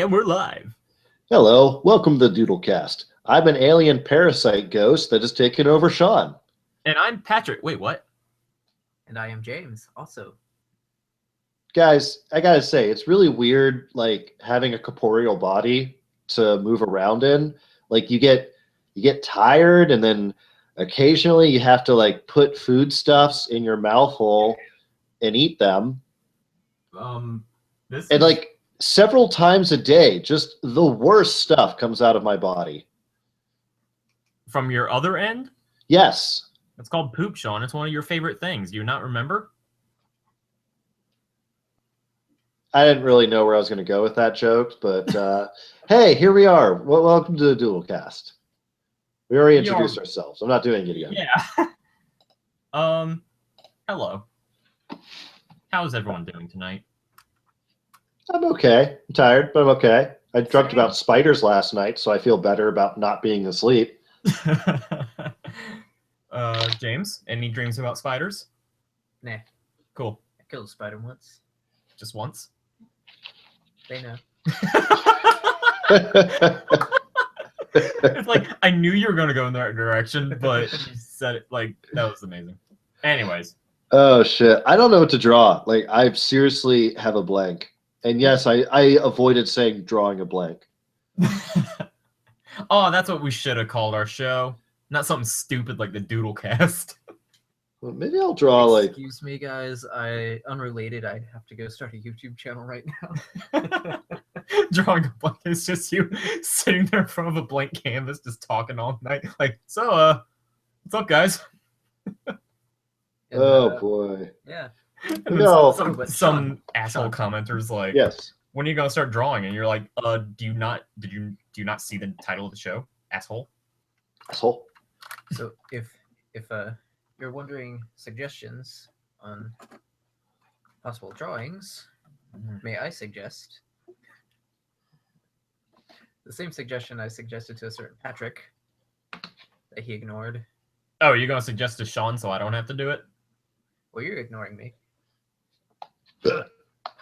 And we're live. Hello, welcome to the DoodleCast. I'm an alien parasite ghost that has taken over Shawn. And I'm Patrick. Wait, what? And I am James, also. Guys, I gotta say, it's really weird, like, having a corporeal body to move around in. Like, you get tired, and then occasionally you have to, like, put foodstuffs in your mouth hole and eat them. This And, like, several times a day, just the worst stuff comes out of my body. from your other end? Yes. It's called poop, Shawn. It's one of your favorite things. Do you not remember? I didn't really know where I was going to go with that joke, but hey, here we are. Welcome to the DoodleCast. We already introduced ourselves. I'm not doing it again. Yeah. Hello. How's everyone doing tonight? I'm okay. I'm tired, but I'm okay. I dreamt about spiders last night, so I feel better about not being asleep. James, any dreams about spiders? Nah, Cool. I killed a spider once. Just once? They know. It's like, I knew you were going to go in that direction, but you said it like, that was amazing. Anyways. Oh, shit. I don't know what to draw. Like, I seriously have a blank. And yes, I avoided saying drawing a blank. Oh, that's what we should have called our show. Not something stupid like the DoodleCast. Well, maybe I'll draw, like... Excuse me, guys. Unrelated, I have to go start a YouTube channel right now. Drawing a blank is just you sitting there in front of a blank canvas just talking all night. Like, so, what's up, guys? And, boy. Yeah. And then No. some asshole commenter's like, Yes. when are you gonna start drawing? And you're like, do you not see the title of the show, asshole? Asshole. So if you're wondering suggestions on possible drawings, may I suggest the same suggestion I suggested to a certain Patrick that he ignored? Oh, you're gonna suggest to Shawn so I don't have to do it? Well, you're ignoring me.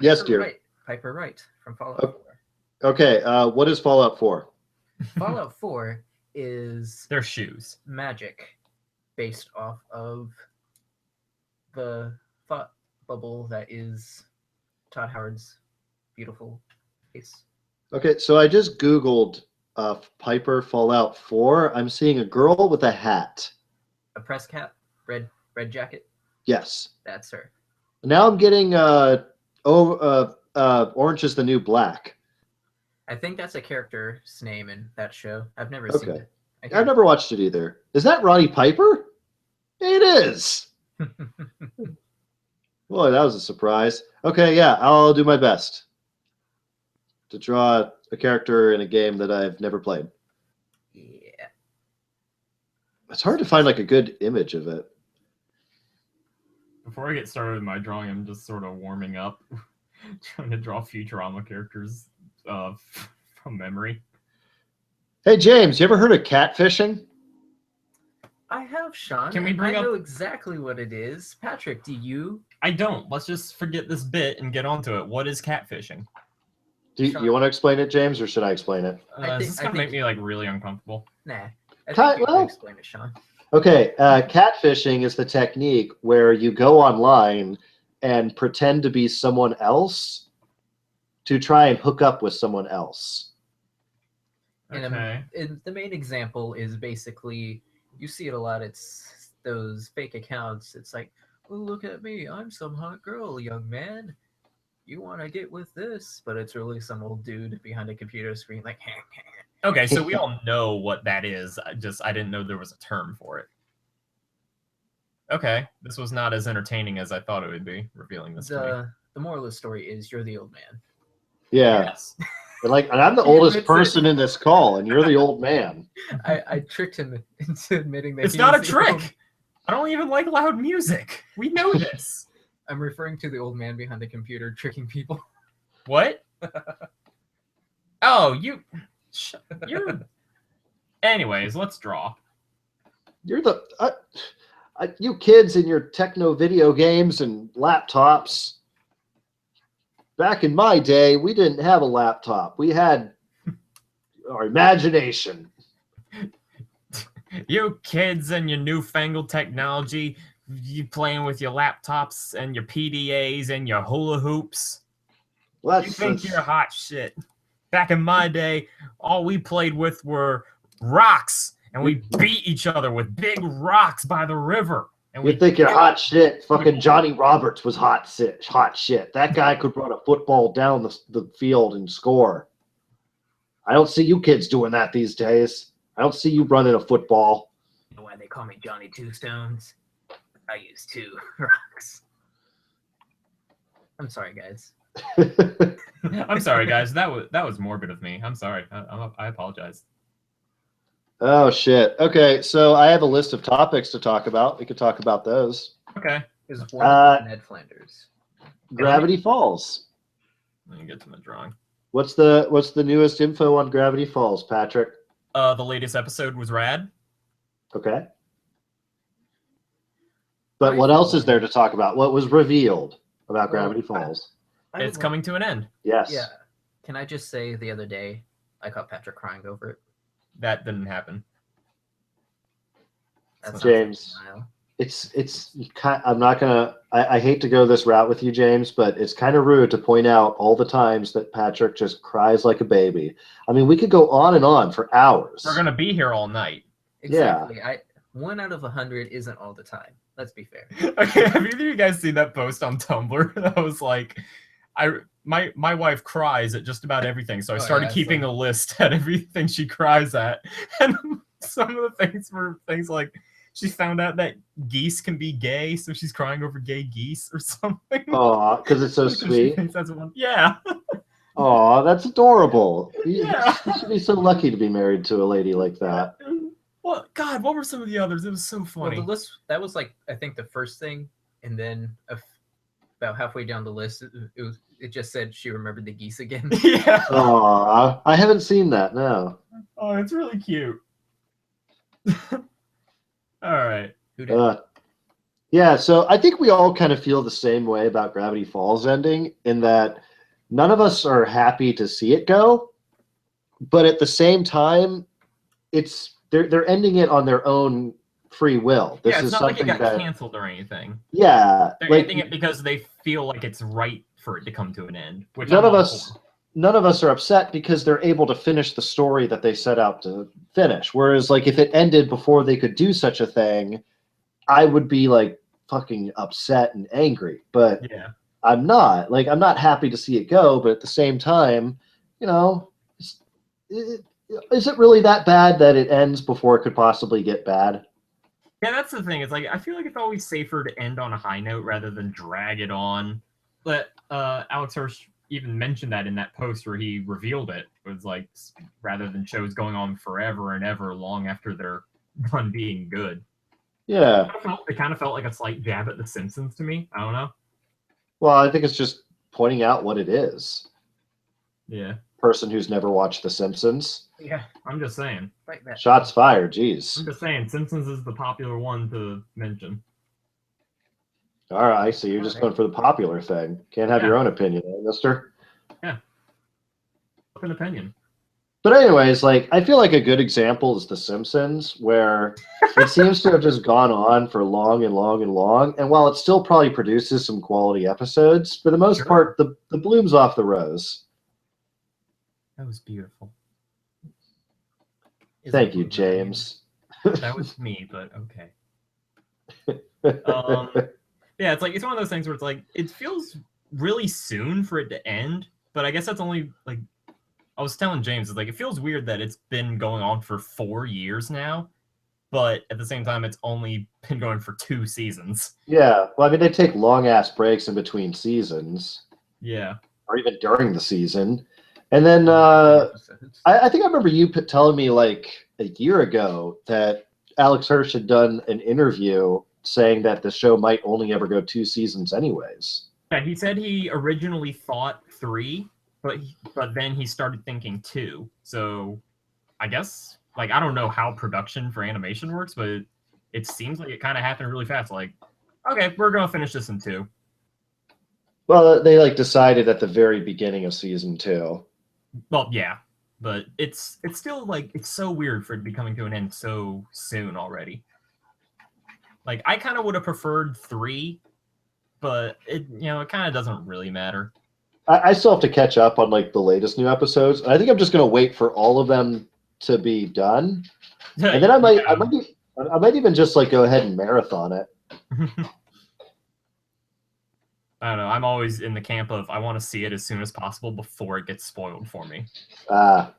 Yes, dear. Wright. Piper Wright from Fallout 4. Okay, what is Fallout 4? Fallout 4 is They're shoes. magic based off of the thought bubble that is Todd Howard's beautiful face. Okay, so I just Googled Piper Fallout 4. I'm seeing a girl with a hat. A press cap, red jacket. Yes. That's her. Now I'm getting Orange is the New Black. I think that's a character's name in that show. I've never seen Okay. it. I've never watched it either. Is that Roddy Piper? It is. Boy, that was a surprise. Okay, yeah, I'll do my best to draw a character in a game that I've never played. Yeah. It's hard to find like a good image of it. Before I get started with my drawing, I'm just sort of warming up, trying to draw Futurama characters from memory. Hey, James, you ever heard of catfishing? I have, Shawn. Can we and bring I up- know exactly what it is. Patrick, do you? I don't. Let's just forget this bit and get onto it. What is catfishing? Do you want to explain it, James, or should I explain it? This is going to make me like really uncomfortable. Nah. I Cat- think you well- can explain it, Shawn. Okay, catfishing is the technique where you go online and pretend to be someone else to try and hook up with someone else. Okay. And the main example is basically, you see it a lot, it's those fake accounts. It's like, oh, look at me, I'm some hot girl, young man. You want to get with this? But it's really some old dude behind a computer screen like, Okay, so we all know what that is. I didn't know there was a term for it. Okay, this was not as entertaining as I thought it would be, revealing this to me. The moral of the story is you're the old man. Yeah. Yes. And I'm the He oldest admits person in this call, and you're the old man. I tricked him into admitting that It's he not a was the old- trick. I don't even like loud music. We know this. I'm referring to the old man behind the computer tricking people. What? Oh, you're. Anyways, let's draw. You're the you kids in your techno video games and laptops. Back in my day, we didn't have a laptop. We had our imagination. You kids and your newfangled technology, you playing with your laptops and your PDAs and your hula hoops. Well, You think you're hot shit. Back in my day, all we played with were rocks, and we beat each other with big rocks by the river. And you think you're hot shit. Fucking Johnny Roberts was hot shit. That guy could run a football down the field and score. I don't see you kids doing that these days. I don't see you running a football. You know why they call me Johnny Two Stones? I use 2 rocks. I'm sorry, guys. I'm sorry, guys. That was morbid of me. I'm sorry. I apologize. Oh shit. Okay, so I have a list of topics to talk about. We could talk about those. Okay. Is one Ned Flanders. Gravity Falls. Let me get to my drawing. What's the newest info on Gravity Falls, Patrick? The latest episode was rad. Okay. But what else is there to talk about? What was revealed about Gravity Falls? It's coming to an end. Yes. Yeah. Can I just say the other day I caught Patrick crying over it? That didn't happen. That's James. I'm not gonna. I hate to go this route with you, James, but it's kind of rude to point out all the times that Patrick just cries like a baby. I mean, we could go on and on for hours. We're gonna be here all night. Exactly. Yeah. 1 out of 100 isn't all the time. Let's be fair. Okay, have either of you guys seen that post on Tumblr? That was like, my wife cries at just about everything, so I started keeping a list at everything she cries at, and some of the things were things like she found out that geese can be gay, so she's crying over gay geese or something. Aw, because it's so sweet. She thinks that's one. Yeah. Aw, that's adorable. Yeah. You should be so lucky to be married to a lady like that. Well, God, what were some of the others? It was so funny. Well, the list, that was like, I think the first thing, and then about halfway down the list, it just said she remembered the geese again. Yeah. Aw, I haven't seen that, no. Oh, it's really cute. All right. Yeah, so I think we all kind of feel the same way about Gravity Falls ending, in that none of us are happy to see it go, but at the same time, they're ending it on their own free will. This is not something like it got canceled or anything. Yeah, they're ending it because they feel like it's right for it to come to an end. Which none of us are upset because they're able to finish the story that they set out to finish. Whereas, like, if it ended before they could do such a thing, I would be like fucking upset and angry. But yeah, I'm not. Like, I'm not happy to see it go. But at the same time, you know, is it really that bad that it ends before it could possibly get bad? Yeah, that's the thing. It's like, I feel like it's always safer to end on a high note rather than drag it on. But Alex Hirsch even mentioned that in that post where he revealed it. It was like, rather than shows going on forever and ever long after they're done being good. Yeah. It kind of felt like a slight jab at The Simpsons to me. I don't know. Well, I think it's just pointing out what it is. Yeah. Person who's never watched The Simpsons. Yeah, I'm just saying. Like that. Shots fired, jeez. I'm just saying, Simpsons is the popular one to mention. All right, so you're just going for the popular thing. Can't have your own opinion, mister? Yeah. An opinion. But anyways, like, I feel like a good example is The Simpsons, where it seems to have just gone on for long and long and long. And while it still probably produces some quality episodes, for the most part, the bloom's off the rose. That was beautiful. Thank you, James. That was me, but okay. Yeah, it's like, it's one of those things where it's like, it feels really soon for it to end, but I guess that's only, like, I was telling James, it's like, it feels weird that it's been going on for 4 years now, but at the same time, it's only been going for 2 seasons. Yeah, well, I mean, they take long-ass breaks in between seasons. Yeah. Or even during the season. And then I think I remember you telling me, like, a year ago that Alex Hirsch had done an interview saying that the show might only ever go 2 seasons anyways. Yeah, he said he originally thought 3, but then he started thinking 2. So I guess, like, I don't know how production for animation works, but it seems like it kind of happened really fast. Like, okay, we're going to finish this in 2. Well, they like decided at the very beginning of season 2. Well, yeah, but it's still like it's so weird for it to be coming to an end so soon already. Like I kind of would have preferred 3, but it kind of doesn't really matter. I still have to catch up on like the latest new episodes. And I think I'm just gonna wait for all of them to be done, and then I might even just like go ahead and marathon it. I don't know. I'm always in the camp of I want to see it as soon as possible before it gets spoiled for me. So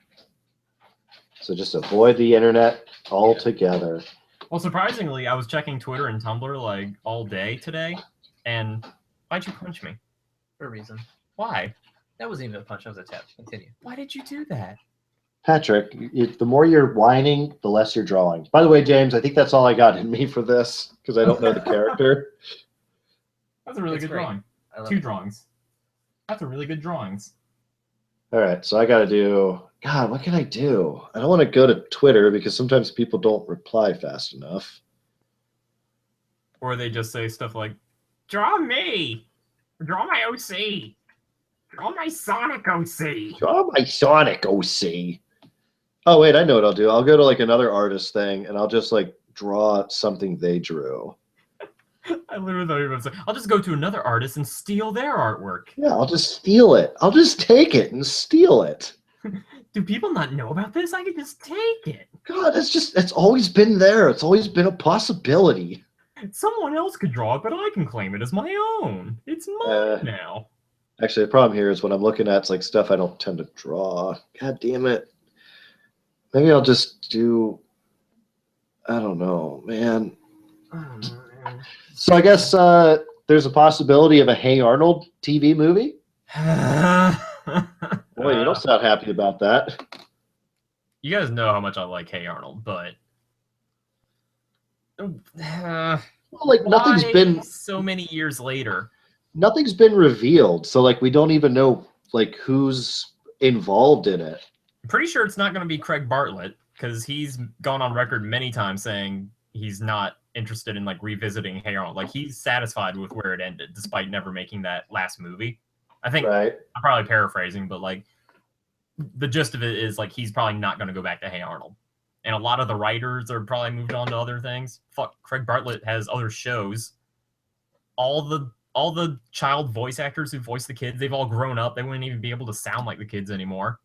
just avoid the internet altogether. Well, surprisingly, I was checking Twitter and Tumblr like all day today, and why'd you punch me? For a reason. Why? That wasn't even a punch. That was a tap. Continue. Why did you do that? Patrick, the more you're whining, the less you're drawing. By the way, James, I think that's all I got in me for this because I don't know the character. That's a really good drawing. 2 drawings. That's a really good drawings. All right, so I got to do. God, what can I do? I don't want to go to Twitter because sometimes people don't reply fast enough. Or they just say stuff like, "Draw me, draw my OC, draw my Sonic OC, draw my Sonic OC." Oh wait, I know what I'll do. I'll go to like another artist thing and I'll just like draw something they drew. I literally thought you were going to say, I'll just go to another artist and steal their artwork. Yeah, I'll just steal it. I'll just take it and steal it. Do people not know about this? I can just take it. God, it's always been there. It's always been a possibility. Someone else could draw it, but I can claim it as my own. It's mine now. Actually, the problem here is when I'm looking at like stuff I don't tend to draw. God damn it. Maybe I'll just do. I don't know, man. So I guess there's a possibility of a Hey Arnold TV movie. Boy, you don't sound happy about that. You guys know how much I like Hey Arnold, but well, like nothing's been so many years later. Nothing's been revealed, so like we don't even know like who's involved in it. I'm pretty sure it's not going to be Craig Bartlett because he's gone on record many times saying he's not interested in like revisiting Hey Arnold. Like he's satisfied with where it ended, despite never making that last movie. I think I'm probably paraphrasing, but like the gist of it is like he's probably not going to go back to Hey Arnold. And a lot of the writers are probably moved on to other things. Fuck, Craig Bartlett has other shows. All the child voice actors who voice the kids, they've all grown up. They wouldn't even be able to sound like the kids anymore.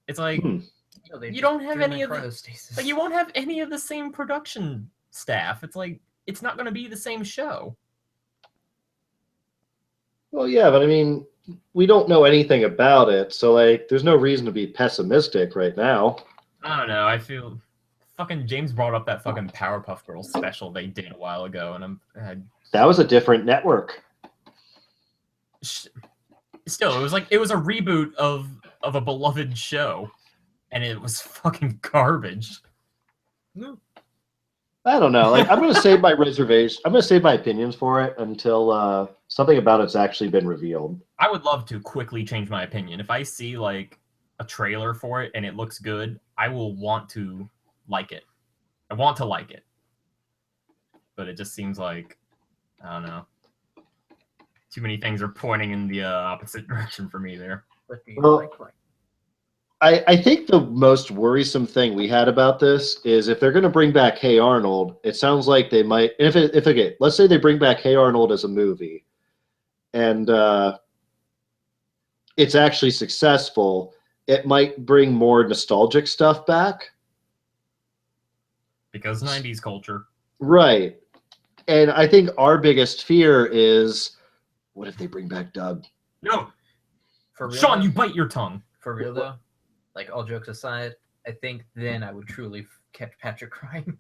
It's like you don't have any of like you won't have any of the same production staff. It's like it's not going to be the same show. Well, yeah, but I mean, we don't know anything about it, so like, there's no reason to be pessimistic right now. I don't know. I feel fucking James brought up that fucking Powerpuff Girls special they did a while ago, and that was a different network. Still, it was a reboot of a beloved show, and it was fucking garbage. I don't know. Like, I'm going to save my reservation. I'm going to save my opinions for it until something about it's actually been revealed. I would love to quickly change my opinion. If I see like a trailer for it and it looks good, I will want to like it. I want to like it. But it just seems like, I don't know. Too many things are pointing in the opposite direction for me there. What do you like? I think the most worrisome thing we had about this is if they're going to bring back Hey Arnold, it sounds like they might. If let's say they bring back Hey Arnold as a movie, and it's actually successful, it might bring more nostalgic stuff back. Because 90s culture. Right. And I think our biggest fear is, what if they bring back Doug? No. For real, Shawn, you bite your tongue. For real, though? Like, all jokes aside, I think then I would truly catch Patrick crying.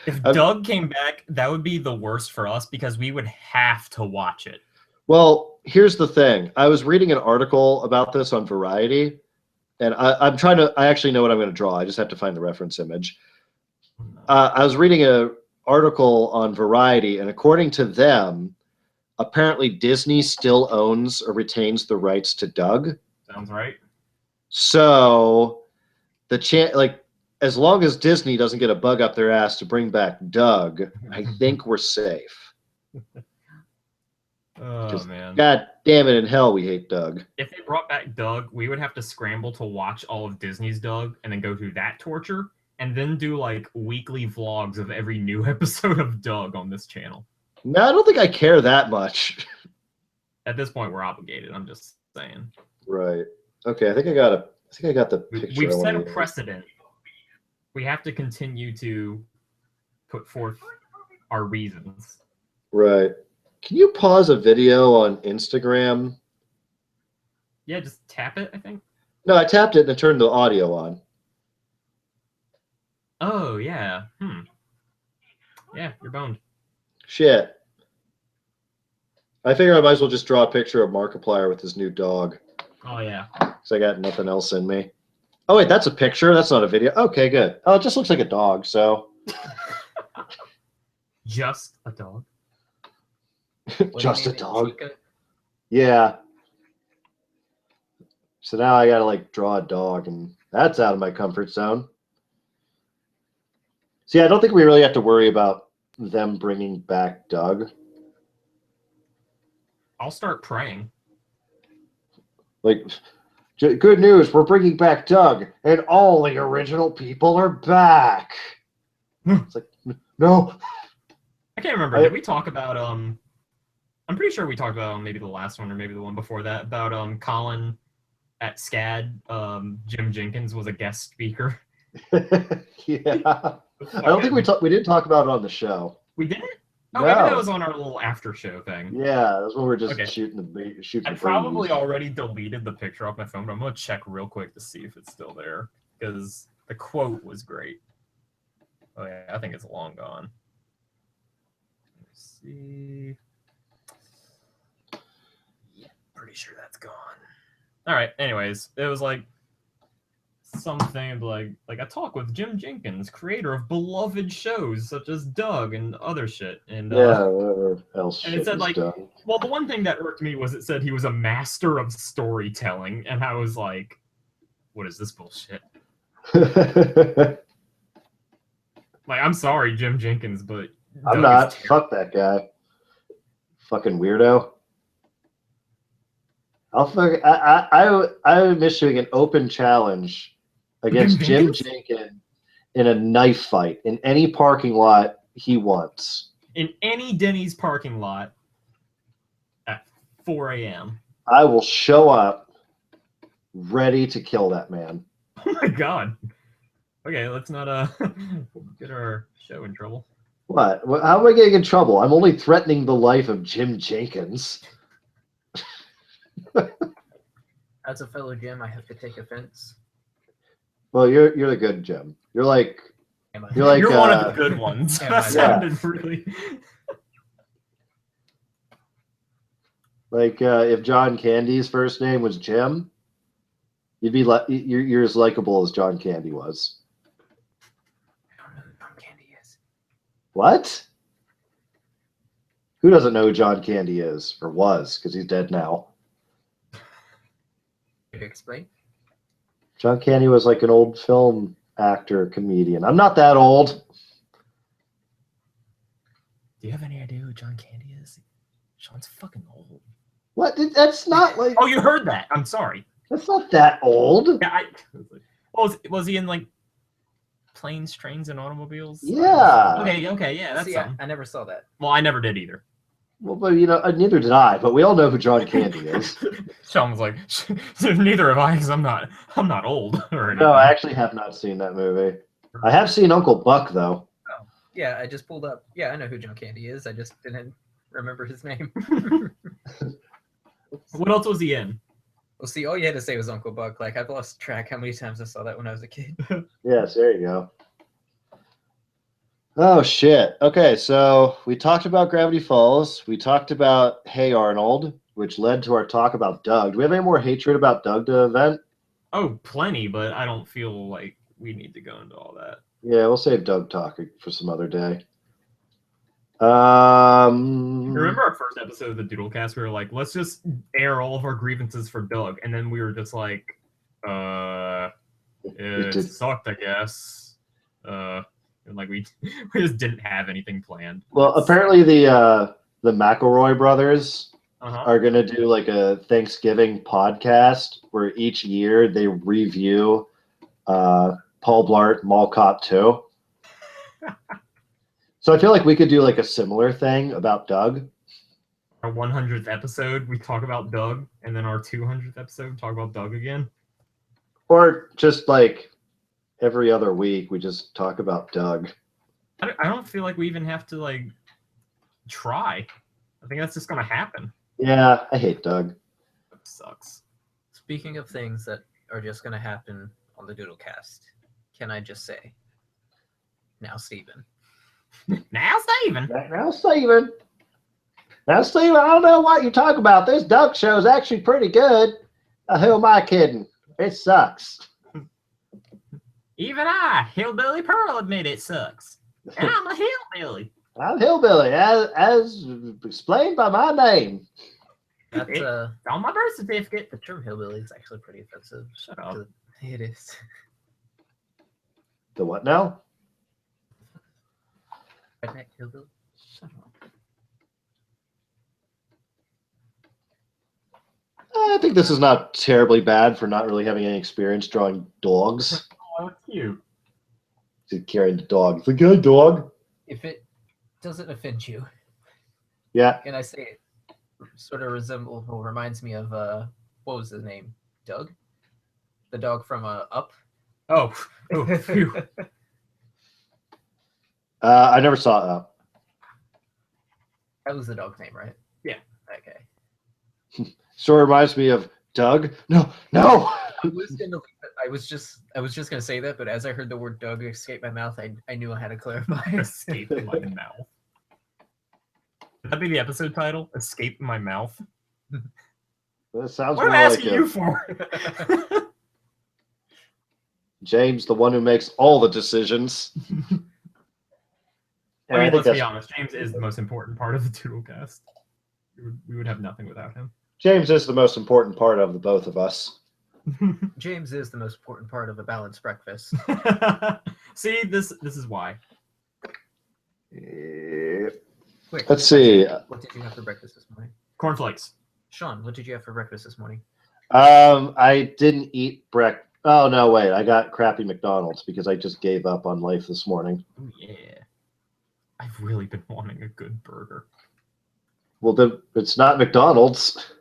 If Doug came back, that would be the worst for us because we would have to watch it. Well, here's the thing. I was reading an article about this on Variety, and I actually know what I'm going to draw. I just have to find the reference image. I was reading an article on Variety, and according to them, apparently Disney still owns or retains the rights to Doug. Sounds right. So as long as Disney doesn't get a bug up their ass to bring back Doug, I think we're safe. Oh man. God damn it in hell, we hate Doug. If they brought back Doug, we would have to scramble to watch all of Disney's Doug and then go through that torture and then do like weekly vlogs of every new episode of Doug on this channel. No, I don't think I care that much. At this point, we're obligated. I'm just saying. Right. Okay, I think I got the picture. We've I set a wanna use. precedent. We have to continue to put forth our reasons. Right. Can you pause a video on Instagram? Yeah, just tap it, I think. No, I tapped it and it turned the audio on. Oh, yeah. Yeah, you're boned. Shit. I figure I might as well just draw a picture of Markiplier with his new dog. Oh, yeah. Because I got nothing else in me. Oh, wait, that's a picture. That's not a video. Okay, good. Oh, it just looks like a dog, so. Just a dog. Just a dog. Yeah. So now I gotta like draw a dog, and that's out of my comfort zone. See, I don't think we really have to worry about them bringing back Doug. I'll start praying. Like, good news, we're bringing back Doug, and all the original people are back. It's like, no. I can't remember. Did we talk about I'm pretty sure we talked about maybe the last one or maybe the one before that about Colin at SCAD. Jim Jenkins was a guest speaker. Yeah. I don't think we didn't talk about it on the show. We didn't? Oh, No. maybe that was on our little after show thing. Yeah, that's when we were just Okay. shooting the I probably already deleted the picture off my phone, but I'm gonna check real quick to see if it's still there because the quote was great. Oh yeah, I think it's long gone. Let's see. Yeah, pretty sure that's gone. All right. Anyways, it was like something like a talk with Jim Jenkins, creator of beloved shows such as Doug and other shit. And yeah, whatever else. and it said like, well, the one thing that irked me was it said he was a master of storytelling, and I was like, what is this bullshit? Like, I'm sorry, Jim Jenkins, but I'm Doug not. is terrible. Fuck that guy. Fucking weirdo. I would miss doing an open challenge against Jim Jenkins in a knife fight in any parking lot he wants. In any Denny's parking lot at 4 a.m. I will show up ready to kill that man. Oh my god. Okay, let's not get our show in trouble. What? How am I getting in trouble? I'm only threatening the life of Jim Jenkins. As a fellow Jim, I have to take offense. Well, you're the good Jim. You're like Am I? You're one of the good ones. Yeah, That yeah. sounded really. like if John Candy's first name was Jim, you'd be you're as likable as John Candy was. I don't know who John Candy is. What? Who doesn't know who John Candy is or was? Because he's dead now. Could you explain? John Candy was like an old film actor, comedian. I'm not that old. Do you have any idea who John Candy is? Shawn's fucking old. What? That's not like. Oh, you heard that? I'm sorry. That's not that old. Yeah, was he in like Planes, Trains, and Automobiles? Yeah. Okay, yeah, that's See, something. I never saw that. Well, I never did either. Well, but neither did I. But we all know who John Candy is. Shawn was like, neither have I, because I'm not old or anything. No, I actually have not seen that movie. I have seen Uncle Buck though. Oh, yeah, I just pulled up. Yeah, I know who John Candy is. I just didn't remember his name. What else was he in? Well, see, all you had to say was Uncle Buck. Like, I've lost track how many times I saw that when I was a kid. Yes, there you go. Oh shit. Okay, so we talked about Gravity Falls. We talked about Hey Arnold, which led to our talk about Doug. Do we have any more hatred about Doug to vent? Oh, plenty, but I don't feel like we need to go into all that. Yeah, we'll save Doug talk for some other day. Remember our first episode of the DoodleCast? We were like, let's just air all of our grievances for Doug, and then we were just like, it did. sucked, I guess. And like we just didn't have anything planned. Well, apparently the McElroy brothers Uh-huh. are gonna do like a Thanksgiving podcast where each year they review Paul Blart Mall Cop 2. So I feel like we could do like a similar thing about Doug. Our 100th episode, we talk about Doug, and then our 200th episode, talk about Doug again. Or just like every other week, we just talk about Doug. I don't feel like we even have to like try. I think that's just gonna happen. Yeah, I hate Doug. That sucks. Speaking of things that are just gonna happen on the DoodleCast, can I just say, now Steven. Now, Steven. Now, Steven. I don't know what you talk about. This Doug show is actually pretty good. Who am I kidding? It sucks. Even I, Hillbilly Pearl, admit it sucks. And I'm a hillbilly. I'm hillbilly, as explained by my name. That's It's on my birth certificate. the term hillbilly is actually pretty offensive. Shut up. It is. The what now? Redneck hillbilly. Shut up. I think this is not terribly bad for not really having any experience drawing dogs. Oh, that's cute. Carrying the dog. It's a good dog. If it doesn't offend you, Yeah. and I say it sort of reminds me of what was his name? Doug, the dog from Up. Oh, phew. I never saw it. That was the dog's name, right? Yeah. Okay. Sort of reminds me of Doug. No. I was just gonna say that, but as I heard the word Doug escape my mouth, I knew I had to clarify. Escape in my mouth. Would that be the episode title? Escape in my mouth. That sounds What am more I like asking you for? James, the one who makes all the decisions. I mean, let's think be honest. James is the most important part of the DoodleCast. We would have nothing without him. James is the most important part of the both of us. James is the most important part of a balanced breakfast. See, this is why. Quick, Let's see. What did you have for breakfast this morning? Cornflakes. Shawn, what did you have for breakfast this morning? I didn't eat breakfast. Oh no, wait! I got crappy McDonald's because I just gave up on life this morning. Oh yeah. I've really been wanting a good burger. Well, then it's not McDonald's.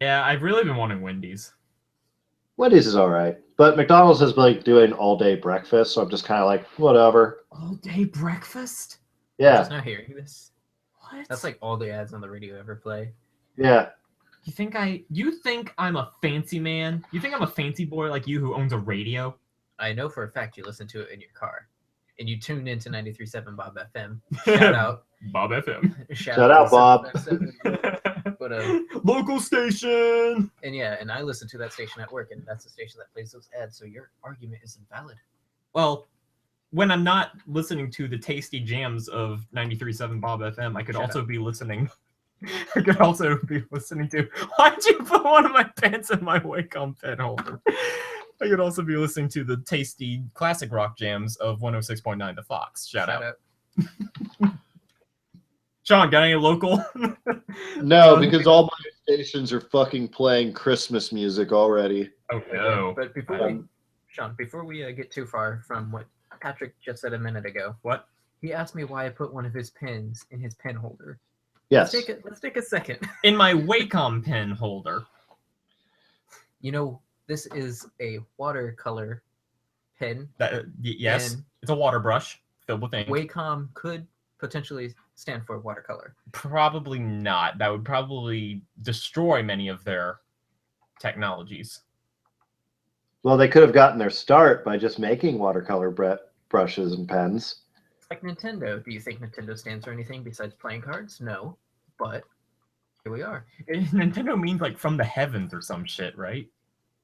Yeah, I've really been wanting Wendy's. Wendy's is all right, but McDonald's has been like doing all day breakfast, so I'm just kind of like whatever. All day breakfast? I'm Yeah, just not hearing this. What? That's like all the ads on the radio ever play. yeah. You think I'm a fancy man? You think I'm a fancy boy like you who owns a radio? I know for a fact you listen to it in your car, and you tune into 93.7 Bob FM. Shout out, Bob FM. Shout out, to Bob. 757. But Local station. and yeah, and I listen to that station at work, and that's the station that plays those ads. So your argument is invalid. Well, when I'm not listening to the tasty jams of 93.7 Bob FM, I could Shut also be listening. I could also be listening to. Why'd you put one of my pants in my Wacom pen holder? I could also be listening to the tasty classic rock jams of 106.9 The Fox. Shout out. Shawn, got any local? No, because all my stations are fucking playing Christmas music already. Oh no. But Shawn, before we get too far from what Patrick just said a minute ago, What? he asked me why I put one of his pens in his pen holder. Yes. Let's take a second. In my Wacom pen holder. You know, this is a watercolor pen. Yes, And it's a water brush filled with ink. Wacom could potentially stand for watercolor. Probably not. That would probably destroy many of their technologies. Well, they could have gotten their start by just making watercolor brushes and pens. It's like Nintendo. Do you think Nintendo stands for anything besides playing cards? No. But here we are. Nintendo means like from the heavens or some shit, right?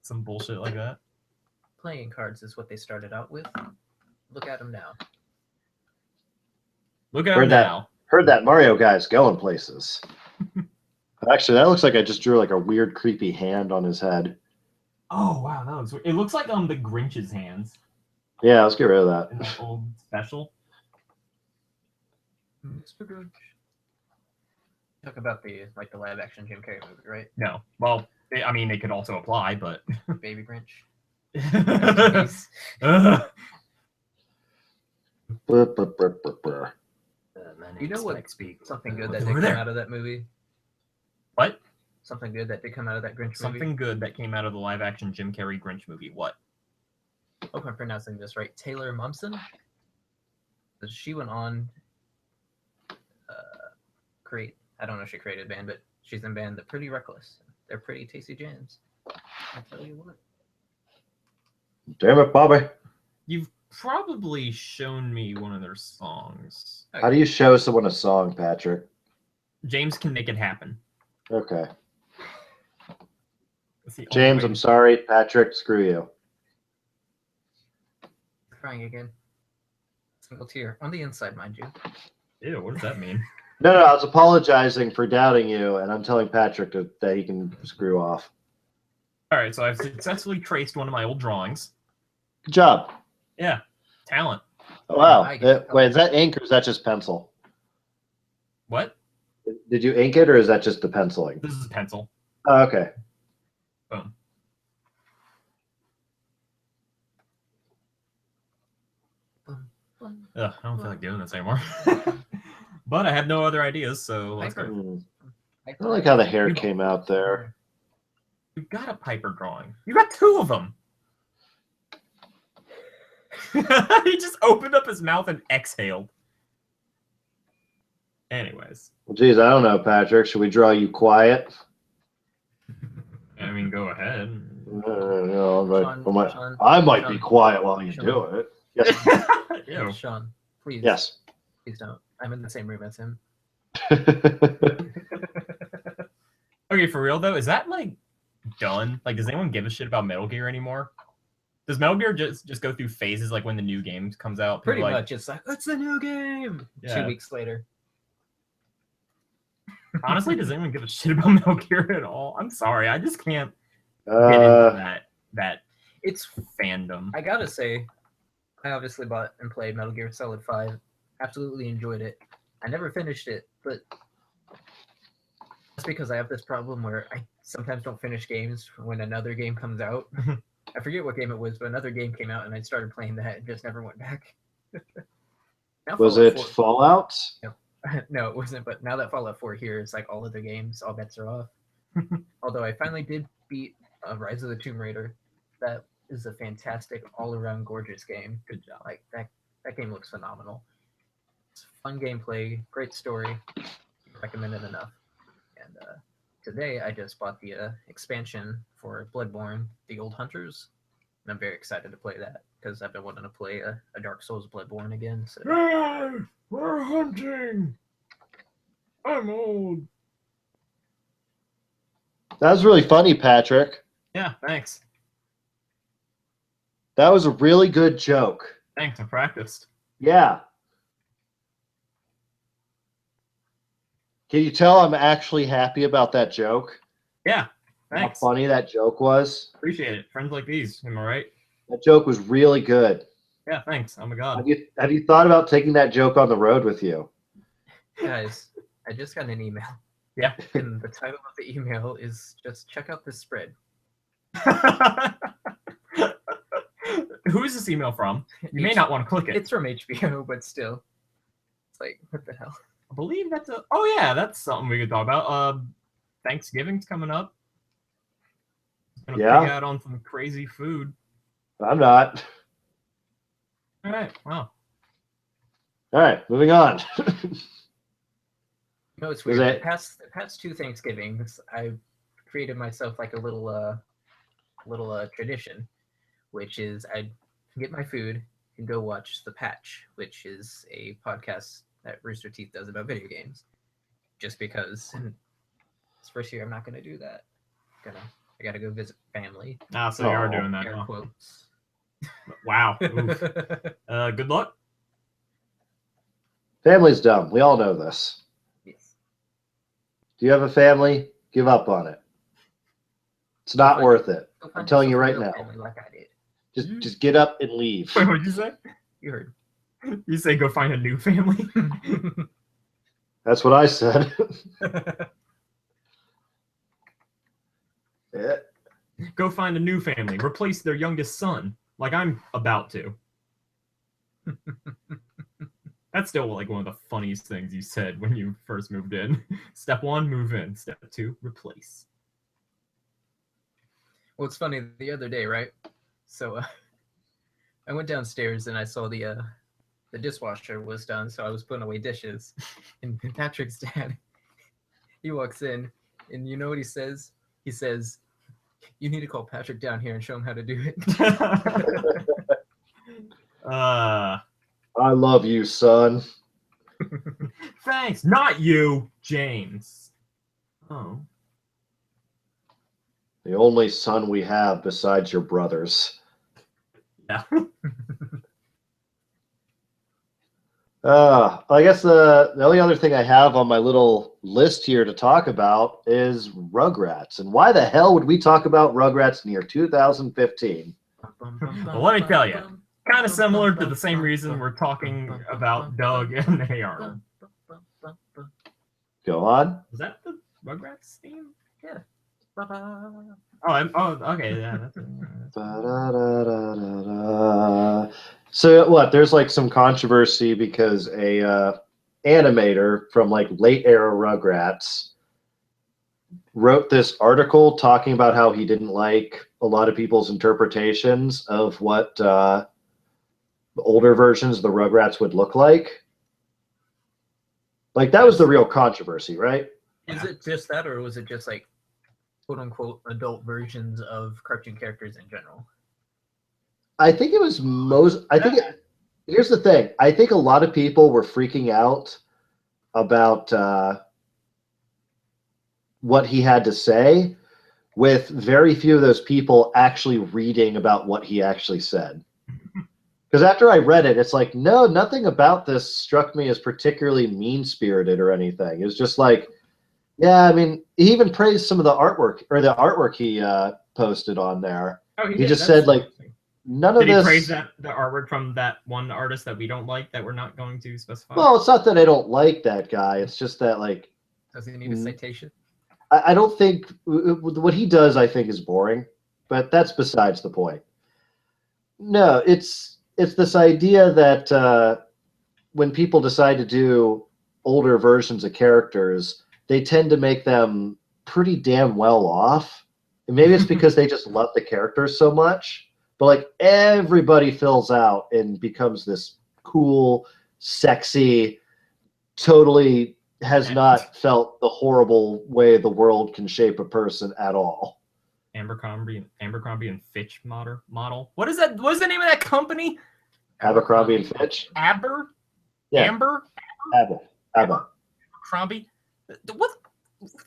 Some bullshit like that. Playing cards is what they started out with. Look at them now. Look at Heard him that. now. Heard that Mario guy's going places. Actually, that looks like I just drew like a weird, creepy hand on his head. Oh wow, that looks weird. It looks like the Grinch's hands. Yeah, let's get rid of in that. the old special. Mr. Grinch. Talk about the live action Jim Carrey movie, right? No. Well, I mean, it could also apply, but. Baby Grinch. You know what? Something good that did come out of that movie. What? Something good that did come out of that Grinch movie. Something good that came out of the live action Jim Carrey Grinch movie. What? Hope I'm pronouncing this right. Taylor Momsen. She went on create. I don't know if she created a band, but she's in band The Pretty Reckless. They're pretty tasty jams. I'll tell you what. Damn it, Bobby. You've probably shown me one of their songs. How do you show someone a song, Patrick? James Can Make It Happen. Okay. James, I'm sorry. Patrick, screw you. Crying again. Single tear. On the inside, mind you. Ew, what does that mean? No, I was apologizing for doubting you, and I'm telling Patrick that he can screw off. All right, so I've successfully traced one of my old drawings. Good job. Yeah, talent. Oh, wow. Wait, is that ink or is that just pencil? What? Did you ink it or is that just the penciling? This is pencil. Oh, okay. Boom. Ugh, I don't feel like doing this anymore. But I have no other ideas, so let's go. I don't like how the hair came out there. You got a Piper drawing. You got two of them. He just opened up his mouth and exhaled. Anyways. Well, geez, I don't know, Patrick. Should we draw you quiet? I mean, go ahead. I might be quiet while you do it. Yes. Ew. Shawn, please. Yes. Please don't. I'm in the same room as him. Okay, for real though, is that like done? Like, does anyone give a shit about Metal Gear anymore? Does Metal Gear just go through phases like when the new game comes out? Pretty much, it's like, it's the new game. Yeah. 2 weeks later. Honestly, does anyone give a shit about Metal Gear at all? I'm sorry, I just can't get into that it's fandom. I gotta say, I obviously bought and played Metal Gear Solid 5. Absolutely enjoyed it. I never finished it, but that's because I have this problem where I sometimes don't finish games when another game comes out. I forget what game it was, but another game came out and I started playing that and just never went back. Was it Fallout? No. No, it wasn't, but now that Fallout 4 here is like all other games, all bets are off. Although I finally did beat Rise of the Tomb Raider. That is a fantastic, all-around gorgeous game. Good job. Like that game looks phenomenal. It's fun gameplay, great story. Recommended enough. And today I just bought the expansion for Bloodborne, The Old Hunters. And I'm very excited to play that because I've been wanting to play a Dark Souls Bloodborne again. So. Hey, we're hunting. I'm old. That was really funny, Patrick. Yeah, thanks. That was a really good joke. Thanks, I practiced. Yeah. Can you tell I'm actually happy about that joke? Yeah, thanks. How funny that joke was. Appreciate it. Friends like these, am I right? That joke was really good. Yeah, thanks. Oh my god. Have you thought about taking that joke on the road with you? Guys, I just got an email. Yeah. And the title of the email is just check out this spread. Who is this email from? You may not want to click it. It's from HBO, but still. It's like, what the hell? I believe that's a... Oh, yeah, that's something we could talk about. Thanksgiving's coming up. Gonna pig out on some crazy food. I'm not. All right, wow. All right, moving on. No, it's weird. The past 2 Thanksgivings, I created myself like a little tradition, which is I'd get my food and go watch The Patch, which is a podcast that Rooster Teeth does about video games. Just because this first year I'm not going to do that. I got to go visit family. Ah, so you are doing that. Air quotes. Wow. Good luck. Family's dumb. We all know this. Yes. Do you have a family? Give up on it. It's not worth it. I'm telling you right now. Like I did. Just get up and leave. Wait, what did you say? You heard. You say go find a new family? That's what I said. Yeah. Go find a new family. Replace their youngest son, like I'm about to. That's still like one of the funniest things you said when you first moved in. Step 1, move in. Step 2, replace. Well, it's funny, the other day, right? So I went downstairs and I saw the dishwasher was done, so I was putting away dishes. And Patrick's dad, he walks in, and you know what he says? He says, "You need to call Patrick down here and show him how to do it." I love you, son. Thanks. Not you, James. Oh. The only son we have besides your brothers. Yeah. I guess the only other thing I have on my little list here to talk about is Rugrats. And why the hell would we talk about Rugrats in the year 2015? Well, let me tell you. Kind of similar to the same reason we're talking about Doug and Hey Arnold. Go on. Was that the Rugrats theme? Yeah. Okay. Yeah. So what? There's like some controversy because a animator from like late era Rugrats wrote this article talking about how he didn't like a lot of people's interpretations of what older versions of the Rugrats would look like. Like that was the real controversy, right? Is it just that, or was it just like quote unquote adult versions of cartoon characters in general? I think it was most. Here's the thing. I think a lot of people were freaking out about what he had to say, with very few of those people actually reading about what he actually said. Because after I read it, it's like, no, nothing about this struck me as particularly mean-spirited or anything. It was just like, yeah, I mean, he even praised some of the artwork he posted on there. Oh, he just said, like, none of this... Did he praise the artwork from that one artist that we don't like, that we're not going to specify? Well, it's not that I don't like that guy. It's just that, like... Does he need a citation? I don't think... What he does, I think, is boring. But that's besides the point. No, it's this idea that when people decide to do older versions of characters, they tend to make them pretty damn well off. And maybe it's because they just love the characters so much. But like everybody fills out and becomes this cool, sexy, totally has not felt the horrible way the world can shape a person at all. Abercrombie and Fitch model. What is that? What is the name of that company? Abercrombie and Fitch. Aber. Yeah. Amber. Abercrombie. What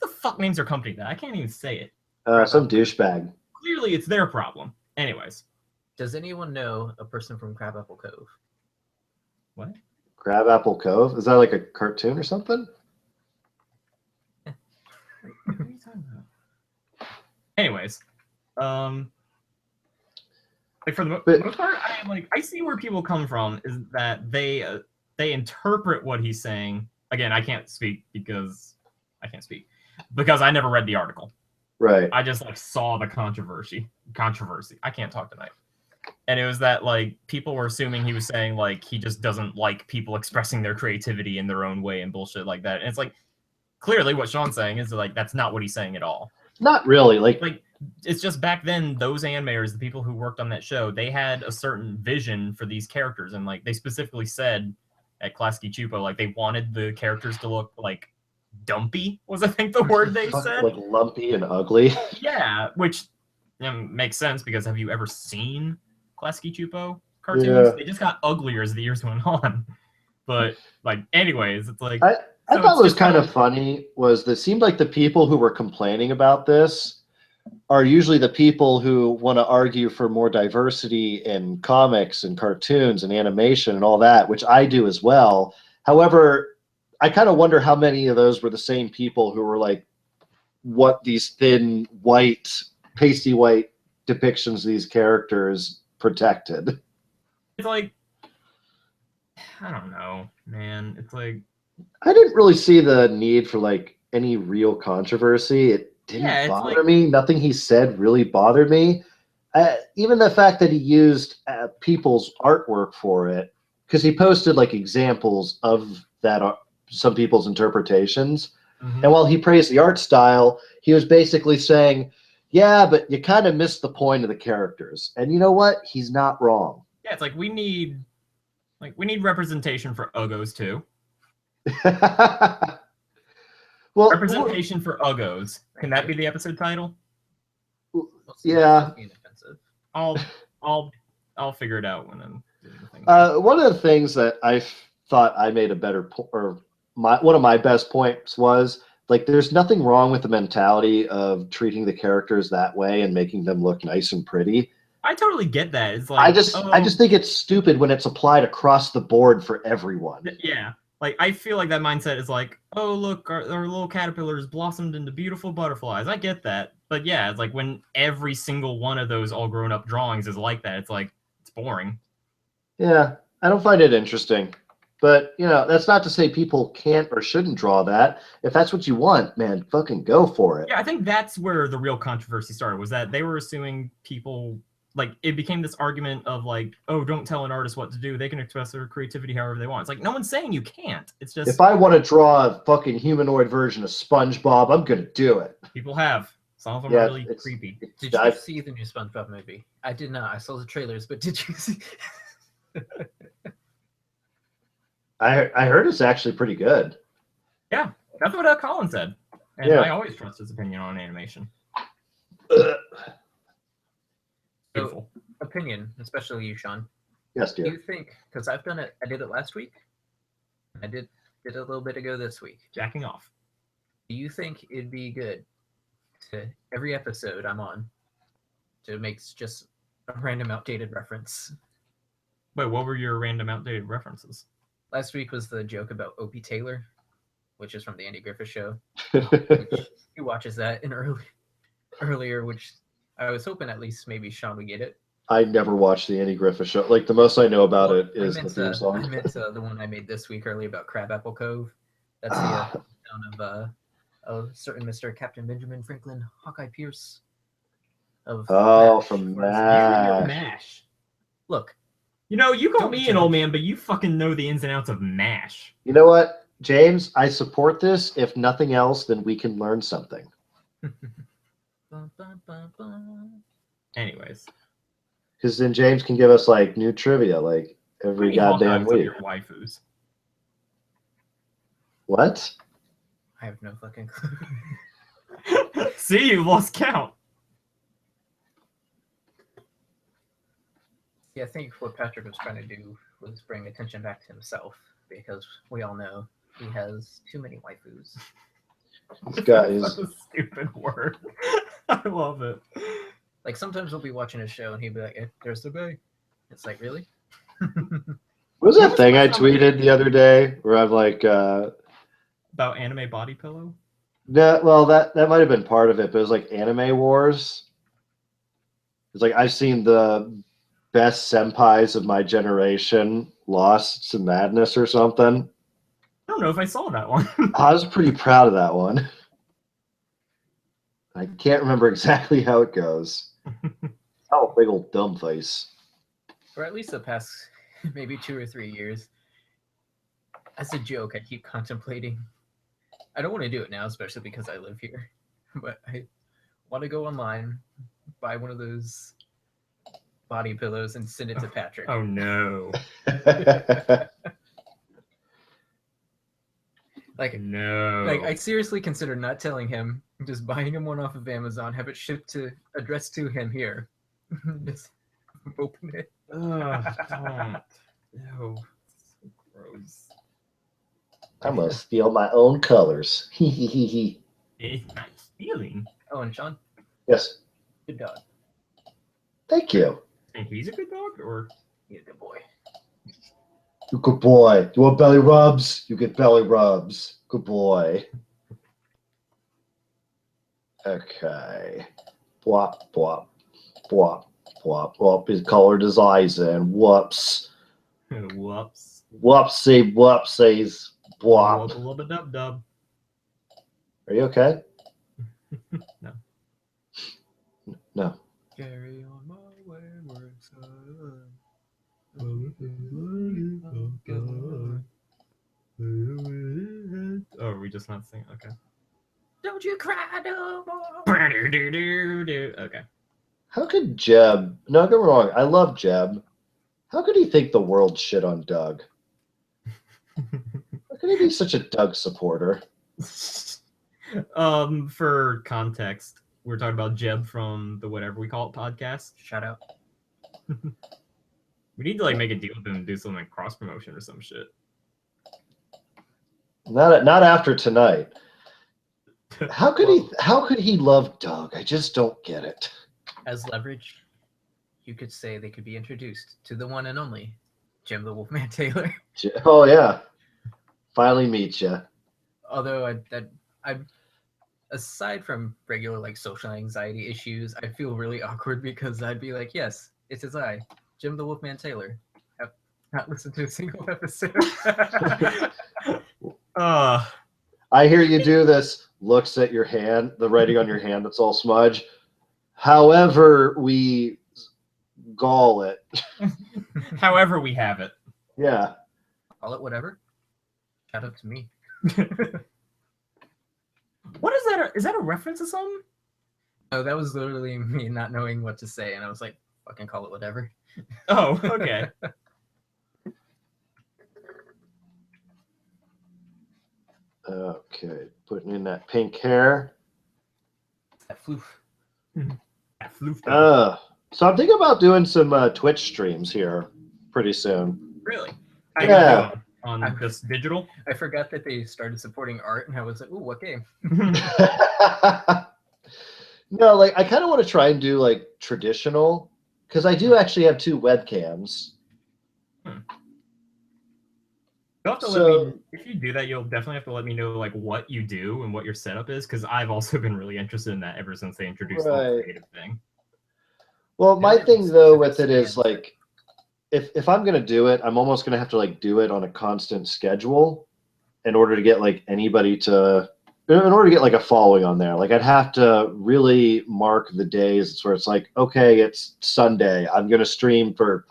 the fuck names their company that? I can't even say it. Some douchebag. Clearly, it's their problem. Anyways. Does anyone know a person from Crabapple Cove? What? Crabapple Cove? Is that like a cartoon or something? What are you talking about? Anyways, like for the most part, I see where people come from is that they interpret what he's saying. Again, I can't speak because I never read the article. Right. I just like saw the controversy. I can't talk tonight. And it was that like people were assuming he was saying like he just doesn't like people expressing their creativity in their own way and bullshit like that. And it's like clearly what Shawn's saying is like that's not what he's saying at all. Not really. Like it's just back then those animators, the people who worked on that show, they had a certain vision for these characters, and like they specifically said at Klasky Chupo, like they wanted the characters to look like dumpy was I think the word they said. Like lumpy and ugly. Yeah, which makes sense because have you ever seen Klasky Chupo cartoons? Yeah. They just got uglier as the years went on. But like anyways, it's like I thought what was kind of funny was that it seemed like the people who were complaining about this are usually the people who want to argue for more diversity in comics and cartoons and animation and all that, which I do as well. However, I kind of wonder how many of those were the same people who were like, what these thin, white, pasty white depictions of these characters protected. It's like, I don't know, man. It's like, I didn't really see the need for like any real controversy. It didn't Yeah, it's bother like- me. Nothing he said really bothered me. Even the fact that he used people's artwork for it, because he posted like examples of that, some people's interpretations. mhm. And while he praised the art style, he was basically saying, yeah, but you kind of missed the point of the characters. And you know what? He's not wrong. Yeah, it's like we need representation for Uggos too. Well, Representation for Uggos. Can that be the episode title? yeah. Being offensive. I'll figure it out when I'm doing the thing. One of the things that I thought I made a better one of my best points was like there's nothing wrong with the mentality of treating the characters that way and making them look nice and pretty. I totally get that. It's like I just think it's stupid when it's applied across the board for everyone. Yeah. Like, I feel like that mindset is like, oh, look, our little caterpillars blossomed into beautiful butterflies. I get that. But yeah, it's like when every single one of those all grown up drawings is like that, it's like, it's boring. Yeah, I don't find it interesting. But, you know, that's not to say people can't or shouldn't draw that. If that's what you want, man, fucking go for it. Yeah, I think that's where the real controversy started, was that they were assuming people, like, it became this argument of like, oh, don't tell an artist what to do. They can express their creativity however they want. It's like, no one's saying you can't. It's just... If I want to draw a fucking humanoid version of SpongeBob, I'm going to do it. People have. Some of them Yeah, are really it's- creepy. Did you see the new SpongeBob movie? I did not. I saw the trailers, but did you see? I heard it's actually pretty good. Yeah, that's what Colin said. And Yeah. I always trust his opinion on animation. Beautiful. Opinion, especially you, Shawn. Yes, Do dear. you think? Because I've done it. I did it last week. I did it a little bit ago this week. Jacking off. Do you think it'd be good to every episode I'm on to make just a random outdated reference? Wait, what were your random outdated references? Last week was the joke about Opie Taylor, which is from the Andy Griffith Show. He watches that in earlier, which I was hoping at least maybe Shawn would get it. I never watched the Andy Griffith Show. Like, the most I know about it is the theme I song. meant the one I made this week earlier about Crabapple Cove. That's the town of a certain Mr. Captain Benjamin Franklin Hawkeye Pierce. Of Oh, MASH. from You're MASH. MASH. Look, You know, you call Don't me an old man, but you fucking know the ins and outs of MASH. You know what, James? I support this. If nothing else, then we can learn something. Bum, bum, bum, bum. Anyways. Because then James can give us like new trivia like every goddamn Hawkeyes of week. your waifus. What? I have no fucking clue. See, you lost count. Yeah, I think what Patrick was trying to do was bring attention back to himself, because we all know he has too many waifus. This guy That's is. a stupid word. I love it. Like, sometimes we'll be watching a show and he'll be like, "Eh, there's the bay." It's like, really? What was that thing I tweeted the other day where I'm like, About anime body pillow? no, well, that might have been part of it, but it was like Anime Wars. It's like I've seen the best senpais of my generation lost to madness or something. I don't know if I saw that one. I was pretty proud of that one. I can't remember exactly how it goes. Oh, big old dumb face. For at least the past maybe 2 or 3 years, as a joke, I keep contemplating. I don't want to do it now, especially because I live here, but I want to go online, buy one of those body pillows, and send it to Patrick. Oh no. Like, No. like I seriously consider not telling him, just buying him one off of Amazon, have it shipped to addressed to him here. Just open it. Ugh, don't. Ew. So gross. I'm gonna steal my own colors. Yes. It's not stealing. Oh, and Shawn, good dog. Thank you. Think he's a good dog, or He's a good boy. You good boy. You want belly rubs? You get belly rubs. Good boy. Okay. Bwop, bwop, bwop, Whoop, whoop, he colored his eyes in. Whoops. Whoops. Whoopsie, whoopsies. Whop. Whoop, dub dub. Are you okay? No. No. Carry on my wayward son. Oh, are we just not singing? Okay. Don't you cry no more. Okay. How could Jeb, no, don't get me wrong, I love Jeb. How could he think the world shit on Doug? How could he be such a Doug supporter? For context, we're talking about Jeb from the Whatever We Call It podcast. Shout out. We need to like make a deal with him and do some like cross promotion or some shit. Not after tonight. How could he love Doug? I just don't get it. As leverage, you could say they could be introduced to the one and only Jim the Wolfman Taylor. Oh yeah. Finally meet you. Although I aside from regular like social anxiety issues, I feel really awkward because I'd be like, yes, it is I, Jim the Wolfman Taylor. Have not listened to a single episode. I hear you do this. Looks at your hand, the writing on your hand that's all smudge. However, we gall it. However, we have it. Yeah. Call it whatever. Shout out to me. What is that? Is that a reference to something? No, that was literally me not knowing what to say, and I was like, fucking call it whatever. Oh, okay. Okay, putting in that pink hair. That floof. That floof. So I'm thinking about doing some Twitch streams here pretty soon. Really? Yeah. On just digital? I forgot that they started supporting art, and I was like, ooh, what game? No, like I kind of want to try and do like traditional, because I do actually have 2 webcams. You'll have to let me, if you do that, you'll definitely have to let me know like what you do and what your setup is, because I've also been really interested in that ever since they introduced the whole creative thing. Well, my thing though with it is like, if I'm gonna do it, I'm almost gonna have to like do it on a constant schedule in order to get like anybody to, in order to get like a following on there. Like I'd have to really mark the days where it's like, okay, it's Sunday, I'm gonna stream for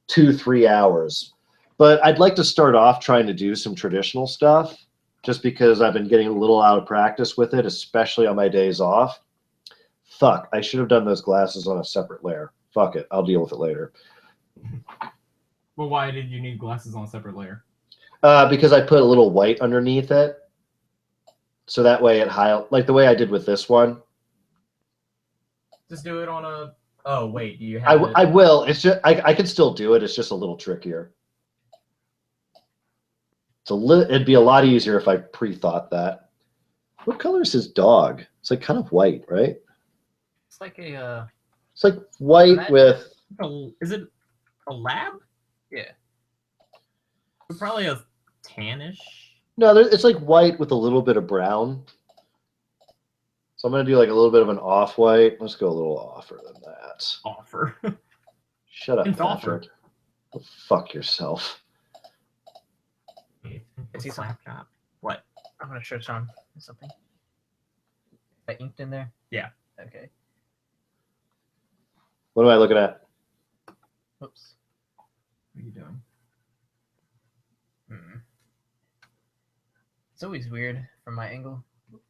2-3 hours. But I'd like to start off trying to do some traditional stuff, just because I've been getting a little out of practice with it, especially on my days off. Fuck, I should have done those glasses on a separate layer. Fuck it, I'll deal with it later. Well, why did you need glasses on a separate layer? Because I put a little white underneath it, so that way it like the way I did with this one. Just do it on a. Oh wait, do you have? I will. It's just I can still do it. It's just a little trickier. It'd be a lot easier if I pre-thought that. What color is his dog? It's like kind of white, right? It's like a. It's like white with. Is it a lab? Yeah. Probably a tannish. No, it's like white with a little bit of brown. So I'm gonna do like a little bit of an off-white. Let's go a little offer than that. Offer. Shut up, It's offer. Patrick. Go fuck yourself. It's a laptop. What? I'm gonna show Shawn something. That inked in there? Yeah. Okay. What am I looking at? Oops. What are you doing? It's always weird from my angle. What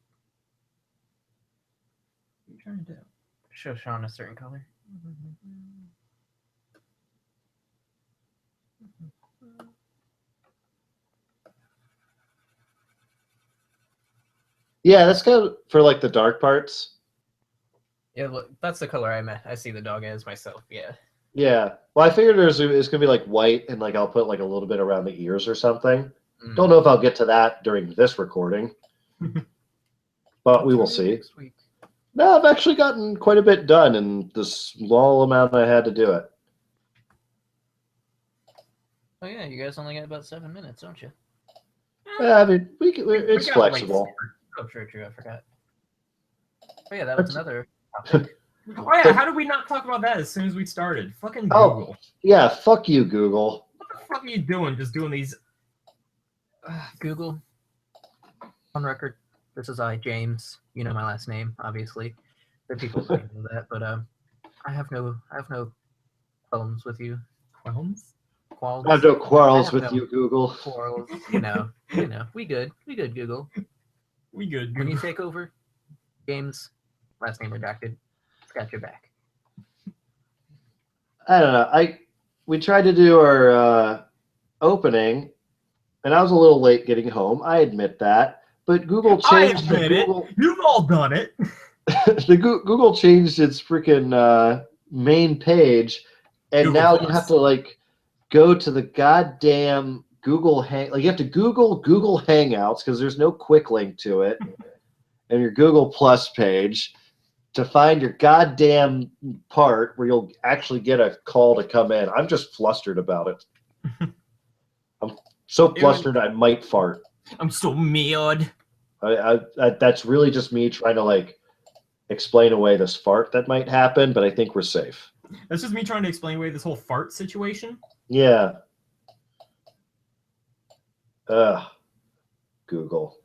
are you trying to do? Show Shawn a certain color. Yeah, that's kind of for like the dark parts. Yeah, look, that's the color I meant. I see the dog as myself. Yeah. Yeah. Well, I figured it's gonna be like white, and like I'll put like a little bit around the ears or something. Don't know if I'll get to that during this recording, but we will see. Next week. No, I've actually gotten quite a bit done in the small amount I had to do it. Oh yeah, you guys only got about 7 minutes, don't you? Yeah, I mean, it's got flexible. Oh, true. I forgot. Oh yeah, that was another topic. Oh yeah, how did we not talk about that as soon as we started? Fucking Oh. Google. Yeah, fuck you, Google. What the fuck are you doing? Just doing these? Google. On record, this is I, James. You know my last name, obviously. The people may know that, but I have no problems with you. Qualms? Qualms. I have no quarrels I have with no you, Google. Quarrels. We good, Google. We good. When you Google. take over, James, last name redacted. It's got your back. I don't know. We tried to do our opening, and I was a little late getting home. I admit that, but Google I changed admit it. You've all done it. Google changed its freaking main page, and Google now Plus. you have to like go to the goddamn Google you have to Google Hangouts because there's no quick link to it, and your Google Plus page to find your goddamn part where you'll actually get a call to come in. I'm just flustered about it. I'm so flustered I might fart. I'm so mad. That's really just me trying to like explain away this fart that might happen, but I think we're safe. That's just me trying to explain away this whole fart situation. Yeah. Google.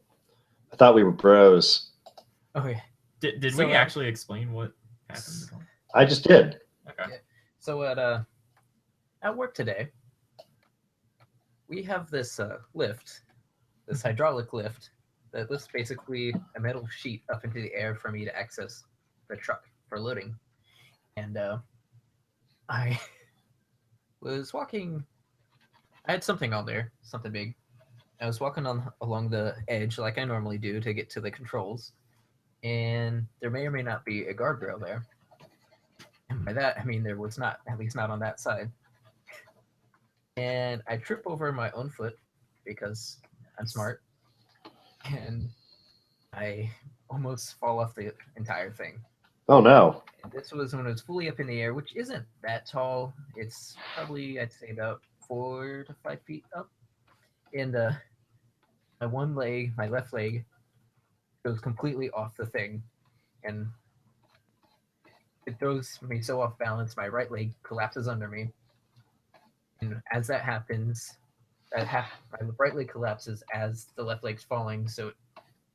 I thought we were bros. Okay. Did So, we actually explain what happened? I just did. Okay. So at work today, we have this lift, this hydraulic lift that lifts basically a metal sheet up into the air for me to access the truck for loading. And I was walking. I had something on there, something big. I was walking along the edge like I normally do to get to the controls, and there may or may not be a guardrail there. And by that, I mean there was not, at least not on that side. And I trip over my own foot because I'm smart, and I almost fall off the entire thing. Oh no. And this was when it was fully up in the air, which isn't that tall. It's probably, I'd say, about 4 to 5 feet up. And my one leg, my left leg, goes completely off the thing, and it throws me so off balance. My right leg collapses under me, and as that happens, my right leg collapses as the left leg's falling, so it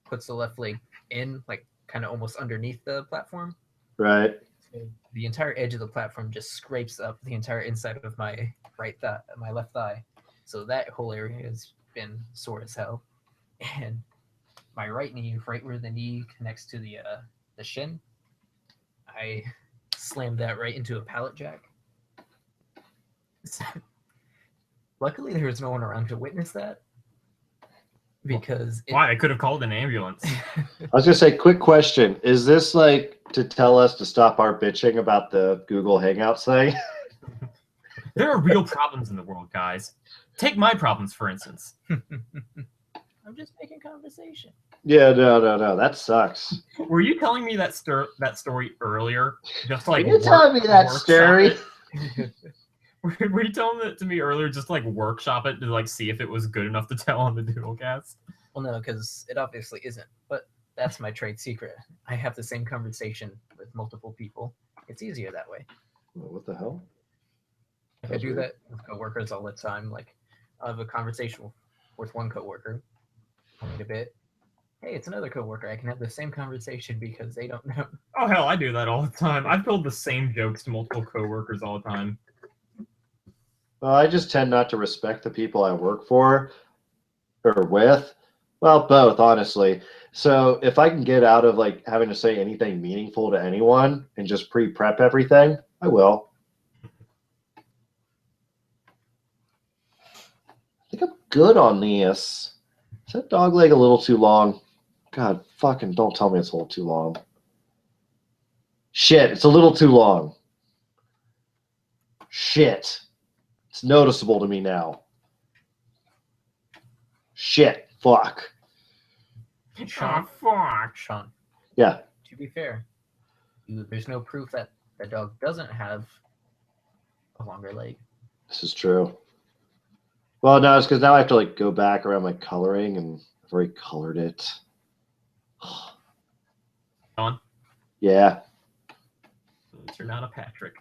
puts the left leg in, like, kind of almost underneath the platform. Right. So the entire edge of the platform just scrapes up the entire inside of my my left thigh. So that whole area has been sore as hell. And my right knee, right where the knee connects to the shin, I slammed that right into a pallet jack. Luckily, there was no one around to witness that. Because why? I could have called an ambulance. I was gonna say, quick question: is this like to tell us to stop our bitching about the Google Hangouts thing? There are real problems in the world, guys. Take my problems, for instance. I'm just making conversation. Yeah, no. That sucks. Were you telling me that story earlier? Just like You're telling me that story. Were you telling it to me earlier? Just like workshop it to like see if it was good enough to tell on the DoodleCast. Well, no, because it obviously isn't. But that's my trade secret. I have the same conversation with multiple people. It's easier that way. What the hell? I do that with coworkers all the time. Like, I have a conversation with one coworker. Wait a bit. Hey, it's another coworker. I can have the same conversation because they don't know. Oh hell, I do that all the time. I've told the same jokes to multiple coworkers all the time. Well, I just tend not to respect the people I work for or with. Well, both, honestly. So if I can get out of like having to say anything meaningful to anyone and just pre-prep everything, I will. I think I'm good on this. Is that dog leg a little too long? God, fucking don't tell me it's a little too long. Shit, it's a little too long. Shit. It's noticeable to me now. Shit. Fuck. Shawn, fuck. Shawn, Yeah. to be fair, there's no proof that the dog doesn't have a longer leg. This is true. Well, no, it's because now I have to like go back around my coloring, and I've already colored it. On. Yeah. You're not a Patrick.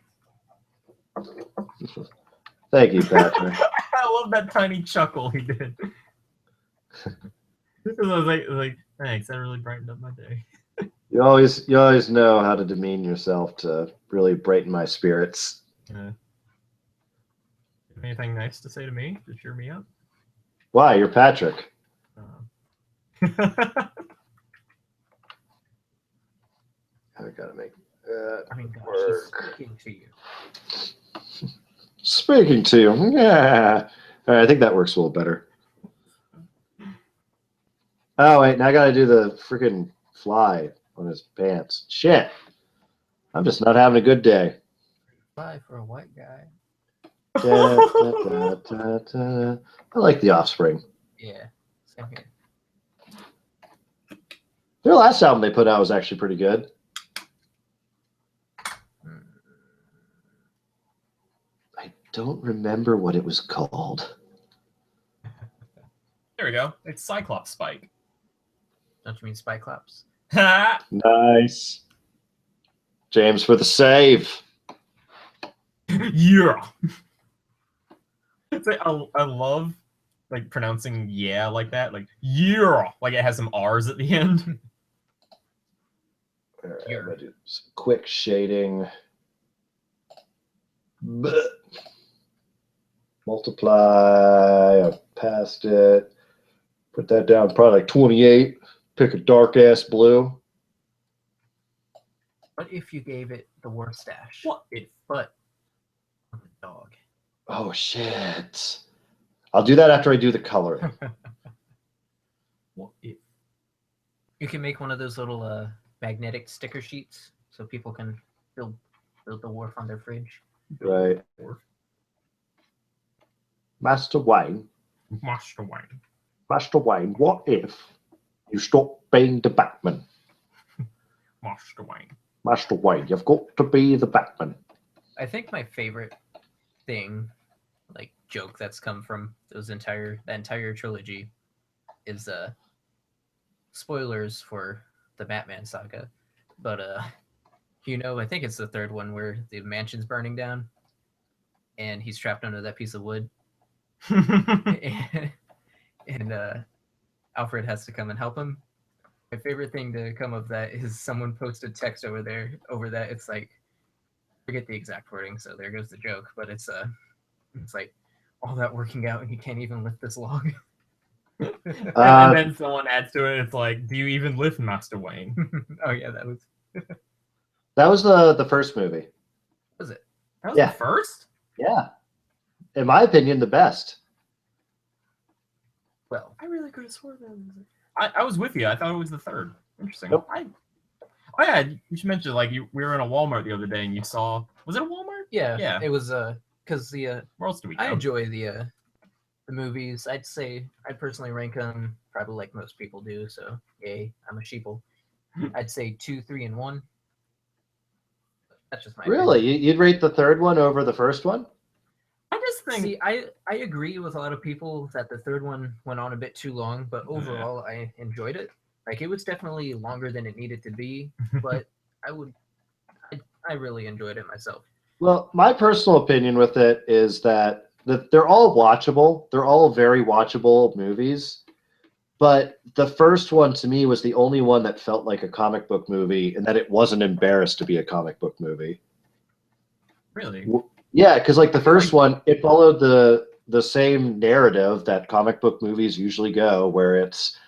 Thank you, Patrick. I love that tiny chuckle he did. I was like, thanks. That really brightened up my day. You always know how to demean yourself to really brighten my spirits. Anything nice to say to me to cheer me up? Why? You're Patrick. I gotta make that I mean, gosh, work. he's speaking to you. Speaking to you. Yeah. All right, I think that works a little better. Oh, wait, now I gotta do the freaking fly on his pants. Shit. I'm just not having a good day. Fly for a white guy. Da, da, da, da. I like The Offspring. Yeah, same here. Their last album they put out was actually pretty good. I don't remember what it was called. There we go. It's Cyclops Spike. Don't you mean Spyclops? Nice. James for the save. Yeah. It's like, I love like pronouncing yeah like that. Like yeah. Like it has some R's at the end. All right, I'm gonna do some quick shading. Blech. Multiply. I passed it. Put that down probably like 28. Pick a dark ass blue. What if you gave it the worst stash? What if? But the dog. Oh shit. I'll do that after I do the coloring. What if? You can make one of those little magnetic sticker sheets so people can build the wharf on their fridge. Right. Master Wayne. Master Wayne. Master Wayne, what if you stop being the Batman? Master Wayne. Master Wayne, you've got to be the Batman. I think my favorite thing, like joke that's come from that entire trilogy, is spoilers for the Batman saga. But I think it's the third one where the mansion's burning down, and he's trapped under that piece of wood, and Alfred has to come and help him. My favorite thing to come of that is someone posted text over that. It's like, forget the exact wording, so there goes the joke. But it's like all that working out and you can't even lift this log. And then someone adds to it. It's like, do you even lift Master Wayne? Oh yeah, that was the first movie. Was it? That was Yeah. the first. Yeah. In my opinion, the best. Well, I really could have sworn that was. I was with you. I thought it was the third. Interesting. Nope. Oh yeah, you should mention like we were in a Walmart the other day and you saw. Was it a Walmart? yeah, Yeah. it was because Where else do we go? I enjoy the movies. I'd say I'd personally rank them probably like most people do. So yay, I'm a sheeple. I'd say 2, 3, and 1. That's just my Really? opinion. You'd rate the third one over the first one? I just think. See, I agree with a lot of people that the third one went on a bit too long, but Yeah. overall I enjoyed it. Like it was definitely longer than it needed to be, but I really enjoyed it myself. Well, my personal opinion with it is that they're all watchable. They're all very watchable movies. But the first one to me was the only one that felt like a comic book movie and that it wasn't embarrassed to be a comic book movie. Really? Yeah, because like the first one, it followed the same narrative that comic book movies usually go, where it's,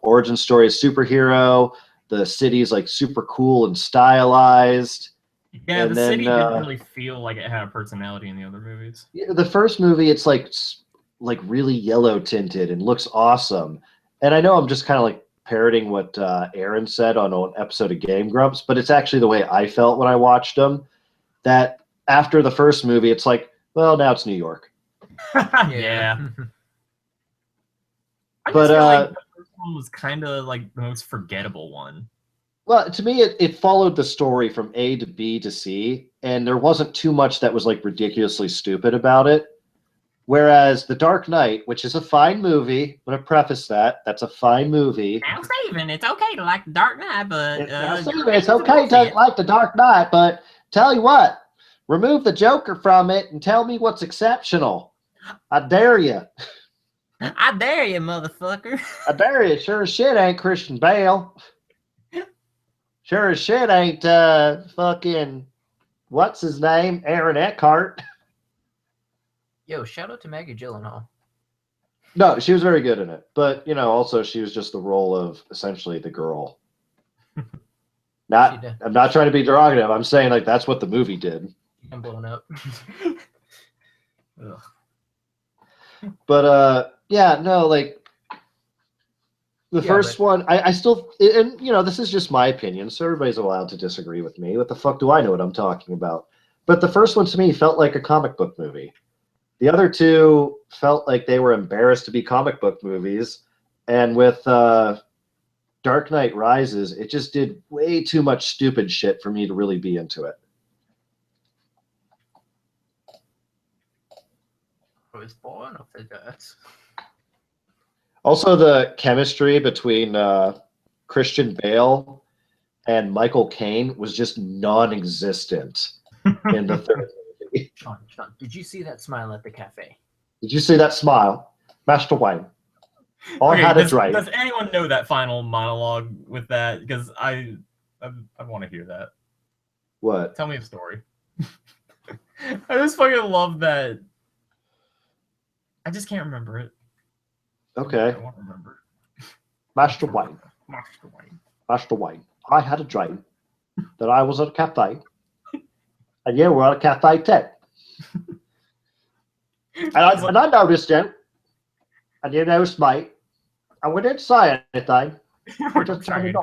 origin story is superhero, the city's like super cool and stylized. Yeah, And the then, city didn't really feel like it had a personality in the other movies. The first movie, it's like really yellow tinted and looks awesome. And I know I'm just kind of like parroting what Aaron said on an episode of Game Grumps, but it's actually the way I felt when I watched them. That after the first movie, it's like, well, now it's New York. Yeah. I But, just feel like the first one was kind of like the most forgettable one. Well, to me, it followed the story from A to B to C, and there wasn't too much that was like ridiculously stupid about it. Whereas The Dark Knight, which is a fine movie, I'm going to preface that. That's a fine movie. Now, Steven, it's okay to like the Dark Knight, but It's okay to like The Dark Knight, but tell you what, remove the Joker from it and tell me what's exceptional. I dare you. I dare you, motherfucker. I dare you. Sure as shit ain't Christian Bale. Sure as shit ain't fucking what's his name? Aaron Eckhart. Yo, shout out to Maggie Gyllenhaal. No, she was very good in it. But, also she was just the role of essentially the girl. I'm not trying to be derogative. I'm saying like that's what the movie did. I'm blowing up. But like the first one, I still, and this is just my opinion, so everybody's allowed to disagree with me. What the fuck do I know what I'm talking about? But the first one to me felt like a comic book movie. The other two felt like they were embarrassed to be comic book movies. And with Dark Knight Rises, it just did way too much stupid shit for me to really be into it. I was born of the dirt. Also, the chemistry between Christian Bale and Michael Caine was just non-existent in the third movie. Shawn, did you see that smile at the cafe? Did you see that smile? Master Wayne. Does anyone know that final monologue with that? Because I want to hear that. What? Tell me a story. I just fucking love that. I just can't remember it. Okay. I won't remember. Master Wayne. Master Wayne. I had a dream that I was at a cafe, and you were at a cafe too. And I noticed you, and you noticed me, and we didn't say anything. We just nodded.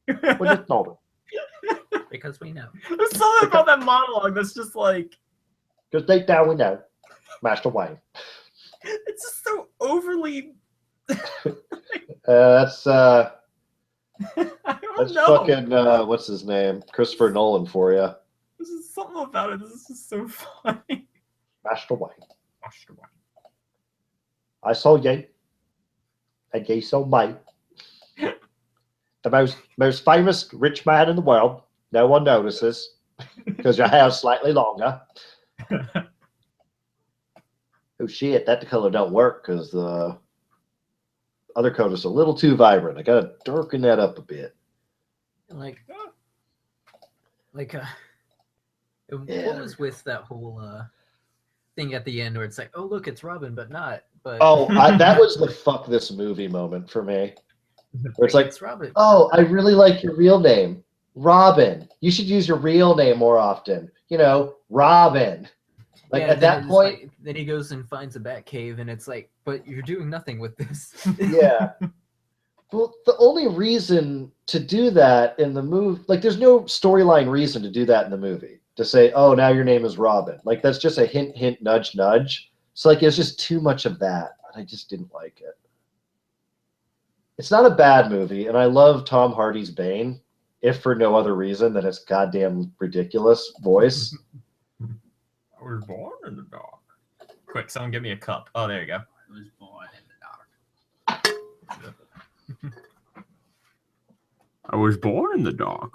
We just nodded. Because we know. There's something about that monologue that's just like... Because deep down we know. Master Wayne. It's just so overly... That's I don't know. fucking what's his name? Christopher Nolan for you. There's just something about it. This is just so funny. Master Wayne. Master Wayne. I saw you, and you saw me. The most famous rich man in the world. No one notices because your hair's slightly longer. Oh shit, that color don't work because the other coat is a little too vibrant. I gotta darken that up a bit. What Yeah. was with that whole thing at the end where it's like, oh look, it's Robin, but not. But That was the fuck this movie moment for me. Where it's like, it's Robin. oh, I really like your real name, Robin. You should use your real name more often. Robin. Like at that point, like, then he goes and finds a bat cave, and it's like, but you're doing nothing with this. Yeah. Well, the only reason to do that in the movie, like, there's no storyline reason to do that in the movie. To say, oh, now your name is Robin. Like, that's just a hint, hint, nudge, nudge. So, like, it's just too much of that. And I just didn't like it. It's not a bad movie, and I love Tom Hardy's Bane, if for no other reason than his goddamn ridiculous voice. I was born in the dark. Quick, someone give me a cup. Oh, there you go. I was born in the dark. I was born in the dark.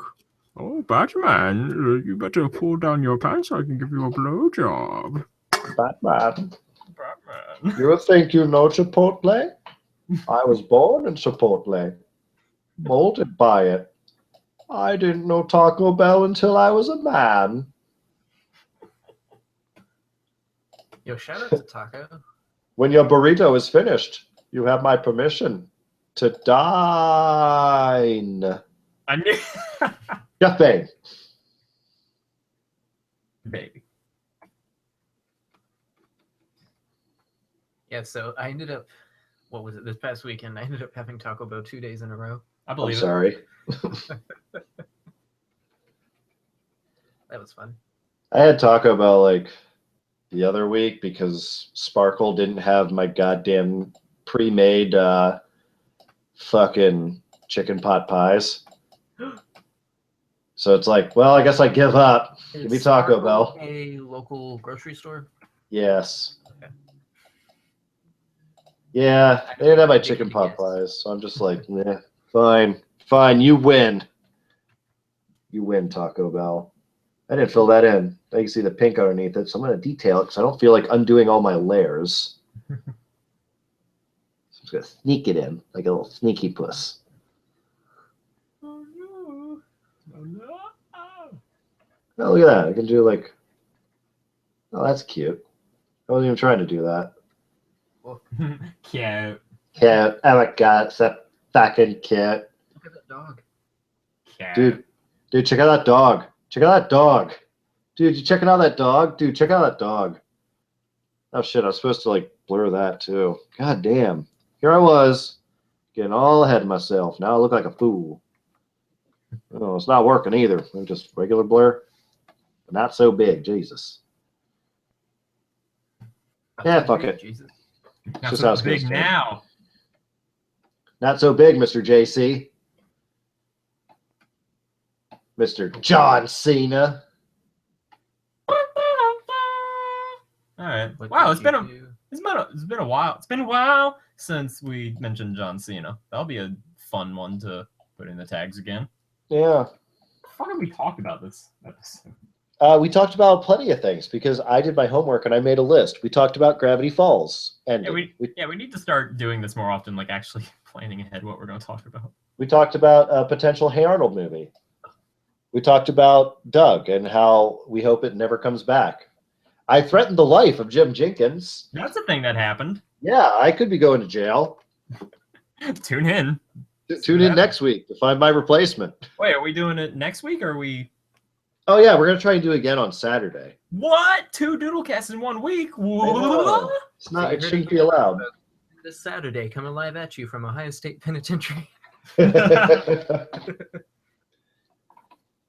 Oh, Batman, you better pull down your pants so I can give you a blowjob. Batman. You think you know Chipotle? I was born in Chipotle. Molded by it. I didn't know Taco Bell until I was a man. Yo, shout out to Taco. When your burrito is finished, you have my permission to dine. I knew. Jeff Bane. Baby. Yeah, so I ended up, what was it, this past weekend, I ended up having Taco Bell 2 days in a row. I believe I'm sorry. That was fun. I had Taco Bell like the other week because Sparkle didn't have my goddamn pre-made fucking chicken pot pies. So it's like, well, I guess I give up. Give me Taco Bell. A local grocery store? Yes. Okay. Yeah, they didn't have my chicken Ridiculous. pot pies, so I'm just like, yeah, fine, you win. You win, Taco Bell. I didn't fill that in. Now you can see the pink underneath it, so I'm going to detail it because I don't feel like undoing all my layers. So I'm just going to sneak it in like a little sneaky puss. Oh no! Oh no! Oh, look at that. I can do like, oh, that's cute. I wasn't even trying to do that. Cute. Cat. Oh my god, it's a fucking cat. Look at that dog. Cute. Dude, check out that dog. Check out that dog. Dude, you checking out that dog? Dude, check out that dog. Oh shit, I was supposed to like blur that too. God damn. Here I was, getting all ahead of myself. Now I look like a fool. Oh, it's not working either. Just regular blur. But not so big, Jesus. Yeah, fuck it. Jesus. Not just so how it's gonna big start. now. Not so big, Mr. JC. Mr. John Cena. All right. What Wow, did it's been you a do? it's been a while. It's been a while since we mentioned John Cena. That'll be a fun one to put in the tags again. Yeah. How did we talk about this episode? We talked about plenty of things because I did my homework and I made a list. We talked about Gravity Falls. And Yeah, we need to start doing this more often, like actually planning ahead what we're going to talk about. we talked about a potential Hey Arnold movie. We talked about Doug and how we hope it never comes back. I threatened the life of Jim Jenkins. That's a thing that happened. Yeah, I could be going to jail. Tune in. Tune in next week to find my replacement. Wait, are we doing it next week or are we... Oh, yeah, we're going to try and do it again on Saturday. What? 2 DoodleCasts in 1 week? know. It's not, So you it heard shouldn't it be here. allowed. This Saturday, coming live at you from Ohio State Penitentiary.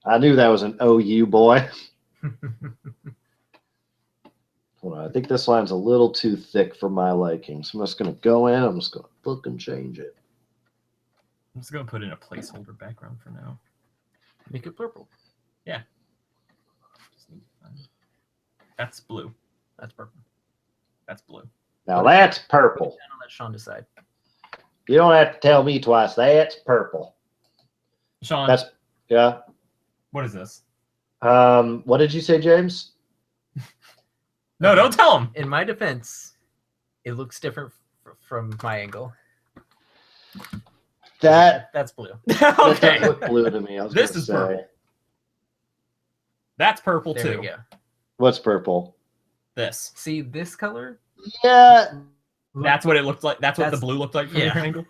I knew that was an OU boy. Hold on, I think this line's a little too thick for my liking. So I'm just going to go in. I'm just going to fucking change it. I'm just going to put in a placeholder background for now. Make it purple. Just need to find it. That's blue. That's purple. That's blue. Now that's purple. I'll let Shawn decide. You don't have to tell me twice. That's purple. Shawn, That's, yeah. what is this? What did you say, James? No, don't tell him. In my defense, it looks different from my angle. That's blue. That Okay. does look blue to me. I was This gonna is say. purple. That's purple There too. we go. What's purple? This. See this color? Yeah. That's what it looked like. That's what the That's- blue looked like from yeah. your angle.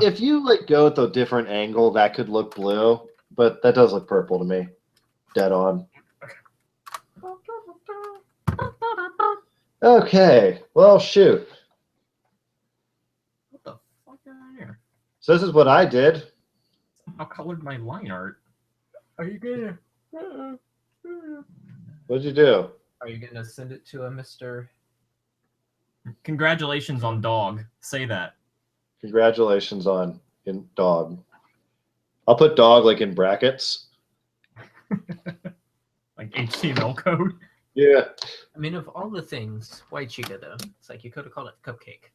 If you like go with a different angle, that could look blue, but that does look purple to me. Dead on. Okay. Well, shoot. What the fuck are here? So this is what I did. How colored my line art? Are you gonna What'd you do? Are you gonna send it to a Mr. Congratulations on dog. Say that. Congratulations on in dog. I'll put dog like in brackets. Like HTML code. Yeah. I mean, of all the things, why Chica though? It's like you could have called it cupcake.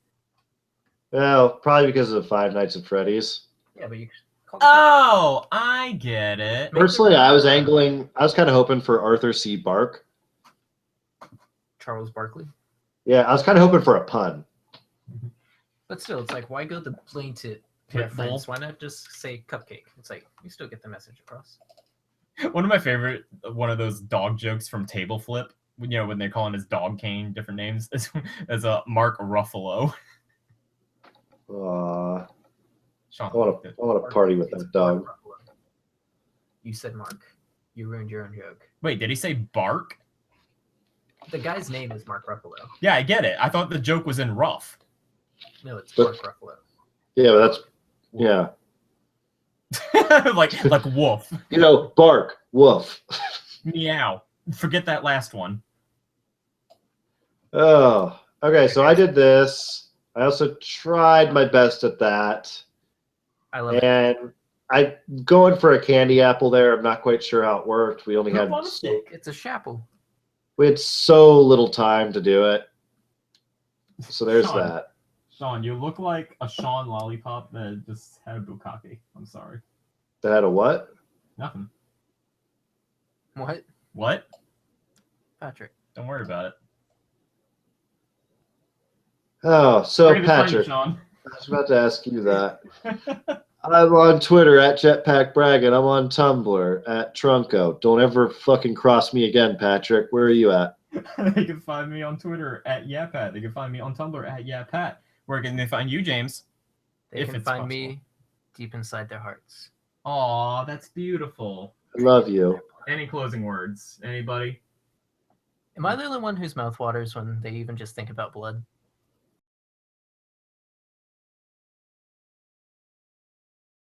Well, probably because of the Five Nights at Freddy's. Yeah, but you called Oh, I get it. Personally, I was kind of hoping for Arthur C. Bark. Charles Barkley. Yeah, I was kind of hoping for a pun. But still, it's like, why go the blatant Pitbull. reference? Why not just say cupcake? It's like, you still get the message across. One of my favorite, one of those dog jokes from Table Flip, you know, when they're calling his dog cane different names, is a Mark Ruffalo. Shawn, I want to party with It's that dog. Mark Ruffalo. You said Mark. You ruined your own joke. Wait, did he say Bark? The guy's name is Mark Ruffalo. Yeah, I get it. I thought the joke was in rough. No, it's But- Mark Ruffalo. Yeah, but that's yeah. like wolf. You know, bark, woof. Meow. Forget that last one. Oh, okay. So I did this. I also tried my best at that, I love it. and I'm going for a candy apple there. I'm not quite sure how it worked. We only had Poop on a stick. It's a shapple. we had so little time to do it. So there's Shawn. that. Shawn, you look like a Shawn lollipop that just had a bukkake. I'm sorry. That had a what? Nothing. What? What? Patrick. Don't worry about it. Oh, so Where can they find you, Patrick, Shawn? I was about to ask you that. I'm on Twitter at Jetpack Bragging. I'm on Tumblr at Trunko. Don't ever fucking cross me again, Patrick. Where are you at? They can find me on Twitter at YaPat. They can find me on Tumblr at YaPat. Where can they find you, James? They If can it's find possible. me deep inside their hearts. Aw, that's beautiful. I love you. Any closing words? Anybody? Am I the only one whose mouth waters when they even just think about blood?